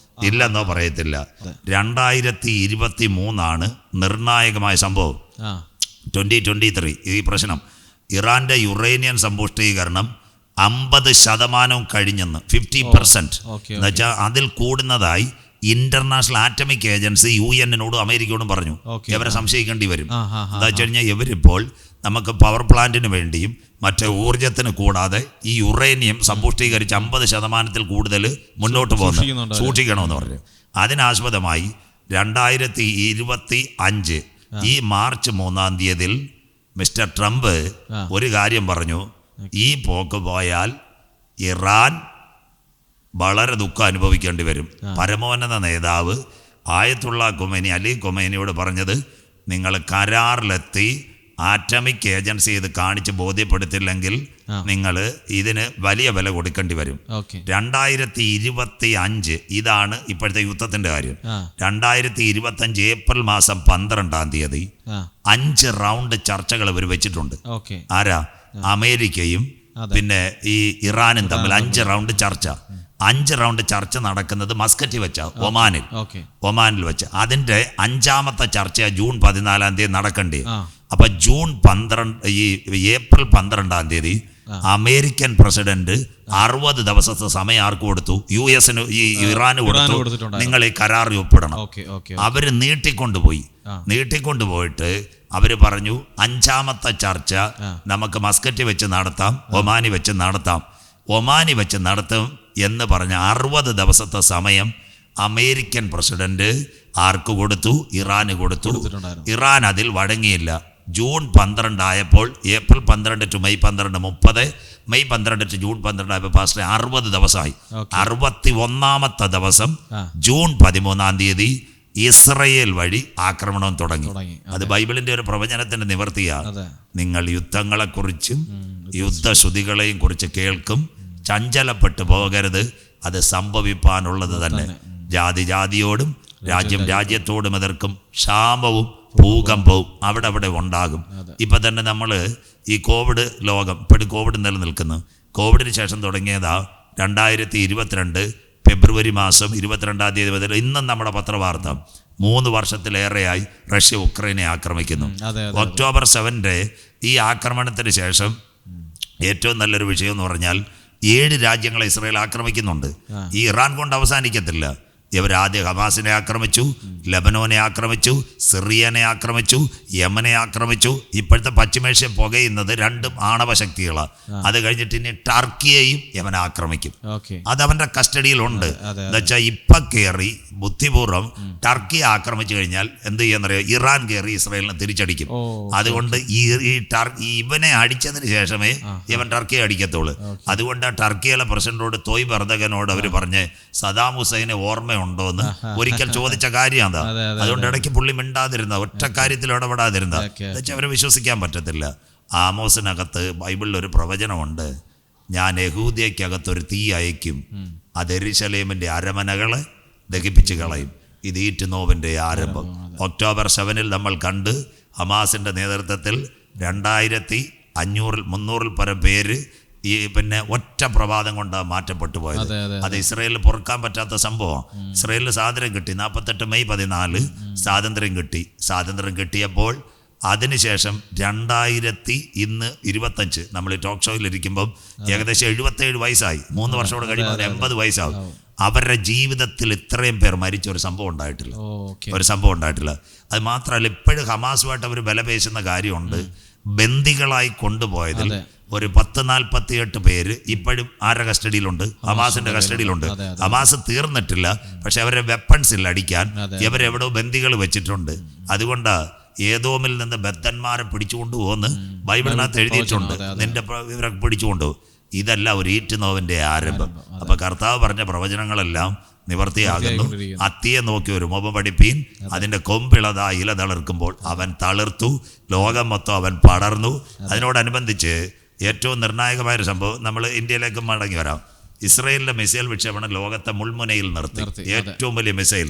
ഇല്ലെന്നോ പറയത്തില്ല. 2023 നിർണായകമായ സംഭവം. 2023 ഈ പ്രശ്നം. ഇറാന്റെ യുറേനിയൻ സമ്പുഷ്ടീകരണം 50% കഴിഞ്ഞെന്ന്, 50% എന്നുവെച്ചാൽ അതിൽ കൂടുന്നതായി ഇന്റർനാഷണൽ ആറ്റമിക് ഏജൻസി UN-നോടും അമേരിക്കയോടും പറഞ്ഞു ഇവരെ സംശയിക്കേണ്ടി വരും. എന്താ വെച്ച് കഴിഞ്ഞാൽ ഇവരിപ്പോൾ നമുക്ക് പവർ പ്ലാന്റിന് വേണ്ടിയും മറ്റേ ഊർജത്തിന് കൂടാതെ ഈ യുറേനിയം സമ്പുഷ്ടീകരിച്ച് 50% കൂടുതൽ മുന്നോട്ട് പോകുന്നത് സൂക്ഷിക്കണമെന്ന് പറഞ്ഞു. അതിനാസ്പദമായി 2025 ഈ മാർച്ച് 3-ാം തീയതിയിൽ മിസ്റ്റർ ട്രംപ് ഒരു കാര്യം പറഞ്ഞു. ഈ പോക്ക് പോയാൽ ഇറാൻ വളരെ ദുഃഖം അനുഭവിക്കേണ്ടി വരും. പരമോന്നത നേതാവ് ആയത്തുള്ള ഖൊമൈനി അലി ഖൊമൈനിയോട് പറഞ്ഞത്, നിങ്ങൾ കരാറിലെത്തി ആറ്റമിക് ഏജൻസി ഇത് കാണിച്ച് ബോധ്യപ്പെടുത്തില്ലെങ്കിൽ നിങ്ങൾ ഇതിന് വലിയ വില കൊടുക്കേണ്ടി വരും. 2025 ഇതാണ് ഇപ്പോഴത്തെ യുദ്ധത്തിന്റെ കാര്യം. 2025 ഏപ്രിൽ മാസം 12-ാം തീയതി 5 റൗണ്ട് ചർച്ചകൾ ഇവർ വെച്ചിട്ടുണ്ട്. ആരാ? അമേരിക്കയും പിന്നെ ഈ ഇറാനും തമ്മിൽ 5 റൗണ്ട് ചർച്ച. 5 റൗണ്ട് ചർച്ച നടക്കുന്നത് മസ്കറ്റ് വെച്ച ഒമാനിൽ വെച്ച്. അതിന്റെ 5ാമത്തെ ചർച്ച ജൂൺ 14-ാം തീയതി നടക്കേണ്ടി. അപ്പൊ ഏപ്രിൽ 12-ാം തീയതി അമേരിക്കൻ പ്രസിഡന്റ് 60 ദിവസത്തെ സമയം ആർക്ക് കൊടുത്തു? US-ന് ഈ ഇറാന് കൊടുത്തു. നിങ്ങൾ ഈ കരാറിൽ ഒപ്പിടണം. അവര് നീട്ടിക്കൊണ്ടുപോയിട്ട് അവര് പറഞ്ഞു 5ാമത്തെ ചർച്ച നമുക്ക് മസ്കറ്റ് വെച്ച് നടത്താം, ഒമാനി വെച്ച് നടത്തും എന്ന് പറഞ്ഞ 60 ദിവസത്തെ സമയം അമേരിക്കൻ പ്രസിഡന്റ് ആർക്ക് കൊടുത്തു? ഇറാന് കൊടുത്തു. ഇറാൻ അതിൽ വഴങ്ങിയില്ല. ജൂൺ 12 ആയപ്പോൾ April 12 to May 12 30, May 12 to June 12 ആയപ്പോൾ പാസ്റ്റർ 60 ദിവസമായി. 61ാമത്തെ ദിവസം ജൂൺ 13-ാം തീയതി ഇസ്രയേൽ വഴി ആക്രമണം തുടങ്ങി. അത് ബൈബിളിന്റെ ഒരു പ്രവചനത്തിന്റെ നിവർത്തിയാണ്. നിങ്ങൾ യുദ്ധങ്ങളെക്കുറിച്ചും യുദ്ധശ്രുതികളെയും കുറിച്ച് കേൾക്കും, ചഞ്ചലപ്പെട്ടു പോകരുത്. അത് സംഭവിപ്പാനുള്ളത് തന്നെ. ജാതി ജാതിയോടും രാജ്യം രാജ്യത്തോടും എതിർക്കും. ക്ഷാമവും ഭൂകമ്പവും അവിടെ ഉണ്ടാകും. ഇപ്പൊ തന്നെ നമ്മൾ ഈ കോവിഡ് ലോകം ഇപ്പോഴും കോവിഡ് നിലനിൽക്കുന്നു. കോവിഡിന് ശേഷം തുടങ്ങിയതാ 2022 ഫെബ്രുവരി മാസം 22-ാം തീയതി മുതൽ ഇന്നും നമ്മുടെ പത്രവാർത്ത 3 വർഷത്തിലേറെയായി റഷ്യ ഉക്രൈനെ ആക്രമിക്കുന്നു. ഒക്ടോബർ 7 ഈ ആക്രമണത്തിന് ശേഷം ഏറ്റവും നല്ലൊരു വിഷയം എന്ന് പറഞ്ഞാൽ 7 രാജ്യങ്ങളെ ഇസ്രായേൽ ആക്രമിക്കുന്നുണ്ട്. ഈ ഇറാൻ കൊണ്ട് അവസാനിക്കത്തില്ല. ഇവരാദ്യം ഹമാസിനെ ആക്രമിച്ചു, ലെബനോനെ ആക്രമിച്ചു, സിറിയനെ ആക്രമിച്ചു, യമനെ ആക്രമിച്ചു. ഇപ്പോഴത്തെ പശ്ചിമേഷ്യ പുകയുന്നത് 2 ആണവ ശക്തികളാണ്. അത് കഴിഞ്ഞിട്ട് ഇനി ടർക്കിയെയും യമൻ ആക്രമിക്കും. അത് അവന്റെ കസ്റ്റഡിയിലുണ്ട്. എന്നുവെച്ചാൽ ഇപ്പൊ കയറി ബുദ്ധിപൂർവ്വം ടർക്കിയെ ആക്രമിച്ചു കഴിഞ്ഞാൽ എന്ത് ചെയ്യാന്നറിയോ? ഇറാൻ കയറി ഇസ്രായേലിനെ തിരിച്ചടിക്കും. അതുകൊണ്ട് ഇവനെ അടിച്ചതിന് ശേഷമേ ഇവൻ ടർക്കിയെ അടിക്കത്തുള്ളൂ. അതുകൊണ്ട് ടർക്കിയിലെ പ്രസിഡന്റോട് തോയ്ബ് എർദോഗനോട് അവർ പറഞ്ഞ് സദാം ഹുസൈനെ ഓർമ്മയുണ്ടോ എന്ന് ഒരിക്കൽ ചോദിച്ച കാര്യം അതാ. അതുകൊണ്ട് ഇടയ്ക്ക് പുള്ളി മിണ്ടാതിരുന്ന, ഒറ്റ കാര്യത്തിൽ ഇടപെടാതിരുന്ന എന്നുവെച്ചാൽ അവരെ വിശ്വസിക്കാൻ പറ്റത്തില്ല. ആമോസിനകത്ത് ബൈബിളിൽ ഒരു പ്രവചനമുണ്ട്. ഞാൻ യഹൂദ്യക്കകത്തൊരു തീ അയക്കും, അത് യെരൂശലേമിന്റെ അരമനകളെ ദഹിപ്പിച്ച് കളയും. ഇത് ഈറ്റുനോവിന്റെ ആരംഭം. ഒക്ടോബർ 7 നമ്മൾ കണ്ട് ഹമാസിന്റെ നേതൃത്വത്തിൽ 2500-300 പരം പേര് ഈ പിന്നെ ഒറ്റ പ്രഭാതം കൊണ്ടാണ് മാറ്റപ്പെട്ടു പോയത്. അത് ഇസ്രായേലിൽ പൊറുക്കാൻ പറ്റാത്ത സംഭവം. ഇസ്രായേലിൽ സ്വാതന്ത്ര്യം കിട്ടി. 48 മെയ് 14 സ്വാതന്ത്ര്യം കിട്ടിയപ്പോൾ അതിനുശേഷം 2025 നമ്മൾ ടോക്ക് ഷോയിലിരിക്കുമ്പം ഏകദേശം 77 വയസ്സായി. 3 വർഷത്തോടെ കഴിയുമ്പോൾ 80 വയസ്സാവും. അവരുടെ ജീവിതത്തിൽ ഇത്രയും പേർ മരിച്ച ഒരു സംഭവം ഉണ്ടായിട്ടില്ല. അത് മാത്രമല്ല, ഇപ്പോഴും ഹമാസുമായിട്ട് അവർ ബലപേശുന്ന കാര്യമുണ്ട്. ബന്ദികളായി കൊണ്ടുപോയതിൽ ഒരു 10-48 പേര് ഇപ്പോഴും ആരുടെ കസ്റ്റഡിയിലുണ്ട്? ഹമാസിന്റെ കസ്റ്റഡിയിലുണ്ട്. ഹമാസ് തീർന്നിട്ടില്ല, പക്ഷെ അവരുടെ വെപ്പൺസിൽ അടിക്കാൻ ഇവരെവിടോ ബന്ദികൾ വെച്ചിട്ടുണ്ട്. അതുകൊണ്ട് ഏദോമിൽ നിന്ന് ബദ്ധന്മാരെ പിടിച്ചുകൊണ്ടുപോകുന്ന ബൈബിളിനകത്ത് എഴുതിയിട്ടുണ്ട്. നിന്റെ ഇവരെ പിടിച്ചുകൊണ്ടുപോകും. ഇതല്ല ഒരു ഈറ്റുനോവിന്റെ ആരംഭം. അപ്പൊ കർത്താവ് പറഞ്ഞ പ്രവചനങ്ങളെല്ലാം നിവർത്തിയാകുന്നു. അത്തിയെ നോക്കി ഒരു മുഖം പഠിപ്പീൻ, അതിന്റെ കൊമ്പിളതാ ഇല തളിർക്കുമ്പോൾ അവൻ തളിർത്തു, ലോകം മൊത്തം അവൻ പടർന്നു. അതിനോടനുബന്ധിച്ച് ഏറ്റവും നിർണായകമായൊരു സംഭവം, നമ്മൾ ഇന്ത്യയിലേക്ക് മടങ്ങി വരാം. ഇസ്രായേലിന്റെ മിസൈൽ വിക്ഷേപണം ലോകത്തെ മുൾമുനയിൽ നിർത്തി. ഏറ്റവും വലിയ മിസൈൽ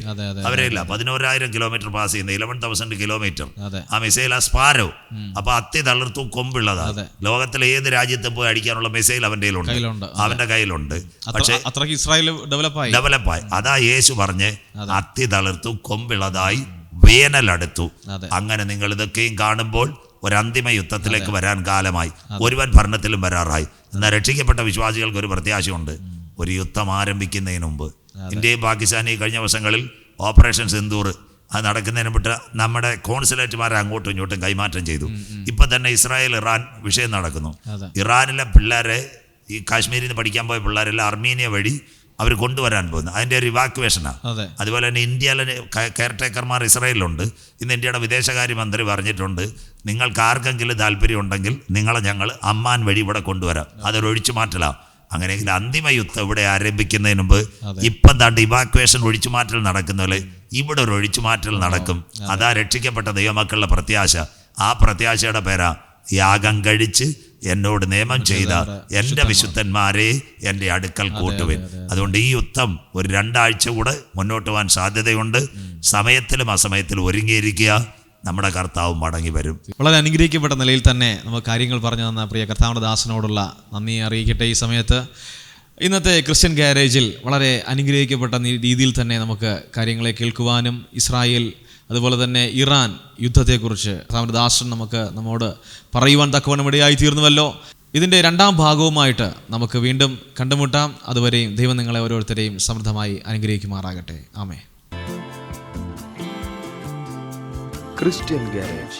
അവരില്ല. 11,000 കിലോമീറ്റർ പാസ് ചെയ്യുന്ന 11,000 കിലോമീറ്റർ ആ മിസൈൽ, ആ സ്പാരോ. അപ്പൊ അത്തി തളിർത്തു, കൊമ്പുള്ളതാ. ലോകത്തിലെ ഏത് രാജ്യത്തും പോയി അടിക്കാനുള്ള മിസൈൽ അവന്റെ കയ്യിലുണ്ട്. പക്ഷേ ഇസ്രായേൽ ഡെവലപ്പായി. അതാ യേശു പറഞ്ഞ് അത്തി തളിർത്തു, കൊമ്പിളതായി, വേനലടുത്തു. അങ്ങനെ നിങ്ങൾ ഇതൊക്കെയും കാണുമ്പോൾ ഒരു അന്തിമ യുദ്ധത്തിലേക്ക് വരാൻ കാലമായി. ഒരുവൻ ഭരണത്തിലും വരാറായി. എന്നാൽ രക്ഷിക്കപ്പെട്ട വിശ്വാസികൾക്ക് ഒരു പ്രത്യാശയുണ്ട്. ഒരു യുദ്ധം ആരംഭിക്കുന്നതിന് മുമ്പ് ഇന്ത്യയും പാകിസ്ഥാനും കഴിഞ്ഞ ദിവസങ്ങളിൽ ഓപ്പറേഷൻ സിന്ദൂർ അത് നടക്കുന്നതിന് വിട്ട് നമ്മുടെ കോൺസുലേറ്റുമാരെ അങ്ങോട്ടും ഇങ്ങോട്ടും കൈമാറ്റം ചെയ്തു. ഇപ്പം തന്നെ ഇസ്രായേൽ ഇറാൻ വിഷയം നടക്കുന്നു. ഇറാനിലെ പിള്ളേരെ, ഈ കാശ്മീരിൽ നിന്ന് പഠിക്കാൻ പോയ പിള്ളേരെല്ലാം അർമീനിയ വഴി അവർ കൊണ്ടുവരാൻ പോകുന്നു. അതിൻ്റെ ഒരു ഇവാക്യുവേഷനാണ്. അതുപോലെ തന്നെ ഇന്ത്യയിലെ കെയർ ടേക്കർമാർ ഇസ്രായേലിലുണ്ട്. ഇന്ന് ഇന്ത്യയുടെ വിദേശകാര്യമന്ത്രി പറഞ്ഞിട്ടുണ്ട്, നിങ്ങൾക്ക് ആർക്കെങ്കിലും താല്പര്യമുണ്ടെങ്കിൽ നിങ്ങളെ ഞങ്ങൾ അമ്മാൻ വഴി ഇവിടെ കൊണ്ടുവരാം. അതൊരു ഒഴിച്ചുമാറ്റലാണ്. അങ്ങനെയെങ്കിൽ അന്തിമ യുദ്ധം ഇവിടെ ആരംഭിക്കുന്നതിന് മുമ്പ് ഇപ്പം താണ്ട് ഇവാക്വേഷൻ ഒഴിച്ചുമാറ്റൽ നടക്കുന്നപോലെ ഇവിടെ ഒരു ഒഴിച്ചുമാറ്റൽ നടക്കും. അതാ രക്ഷിക്കപ്പെട്ട ദൈവമക്കളുടെ പ്രത്യാശ. ആ പ്രത്യാശയുടെ പേരാ യാഗം കഴിച്ച് എന്നോട് നിയമം ചെയ്ത എൻ്റെ വിശുദ്ധന്മാരെ എൻ്റെ അടുക്കൽ കൂട്ടുവിൻ. അതുകൊണ്ട് ഈ യുദ്ധം ഒരു 2 ആഴ്ച കൂടെ മുന്നോട്ട് പോകാൻ സാധ്യതയുണ്ട്. സമയത്തിലും അസമയത്തിലും ഒരുങ്ങിയിരിക്കുക. നമ്മുടെ കർത്താവ് മടങ്ങി വരും. വളരെ അനുഗ്രഹിക്കപ്പെട്ട നിലയിൽ തന്നെ നമുക്ക് കാര്യങ്ങൾ പറഞ്ഞു തന്ന പ്രിയ കർത്താവിൻ്റെ ദാസനോടുള്ള നന്ദി അറിയിക്കട്ടെ. ഈ സമയത്ത് ഇന്നത്തെ ക്രിസ്ത്യൻ ഗാരേജിൽ വളരെ അനുഗ്രഹിക്കപ്പെട്ട രീതിയിൽ തന്നെ നമുക്ക് കാര്യങ്ങളെ കേൾക്കുവാനും ഇസ്രായേൽ അതുപോലെ തന്നെ ഇറാൻ യുദ്ധത്തെക്കുറിച്ച് കർത്താവിൻ്റെ ദാസൻ നമ്മോട് പറയുവാൻ തക്കവണ്ണം ഇടയായി തീർന്നുവല്ലോ. ഇതിൻ്റെ 2ാം ഭാഗവുമായിട്ട് നമുക്ക് വീണ്ടും കണ്ടുമുട്ടാം. അതുവരെയും ദൈവം നിങ്ങളെ ഓരോരുത്തരെയും സമൃദ്ധമായി അനുഗ്രഹിക്കുമാറാകട്ടെ. ആമേൻ. Christian Garage.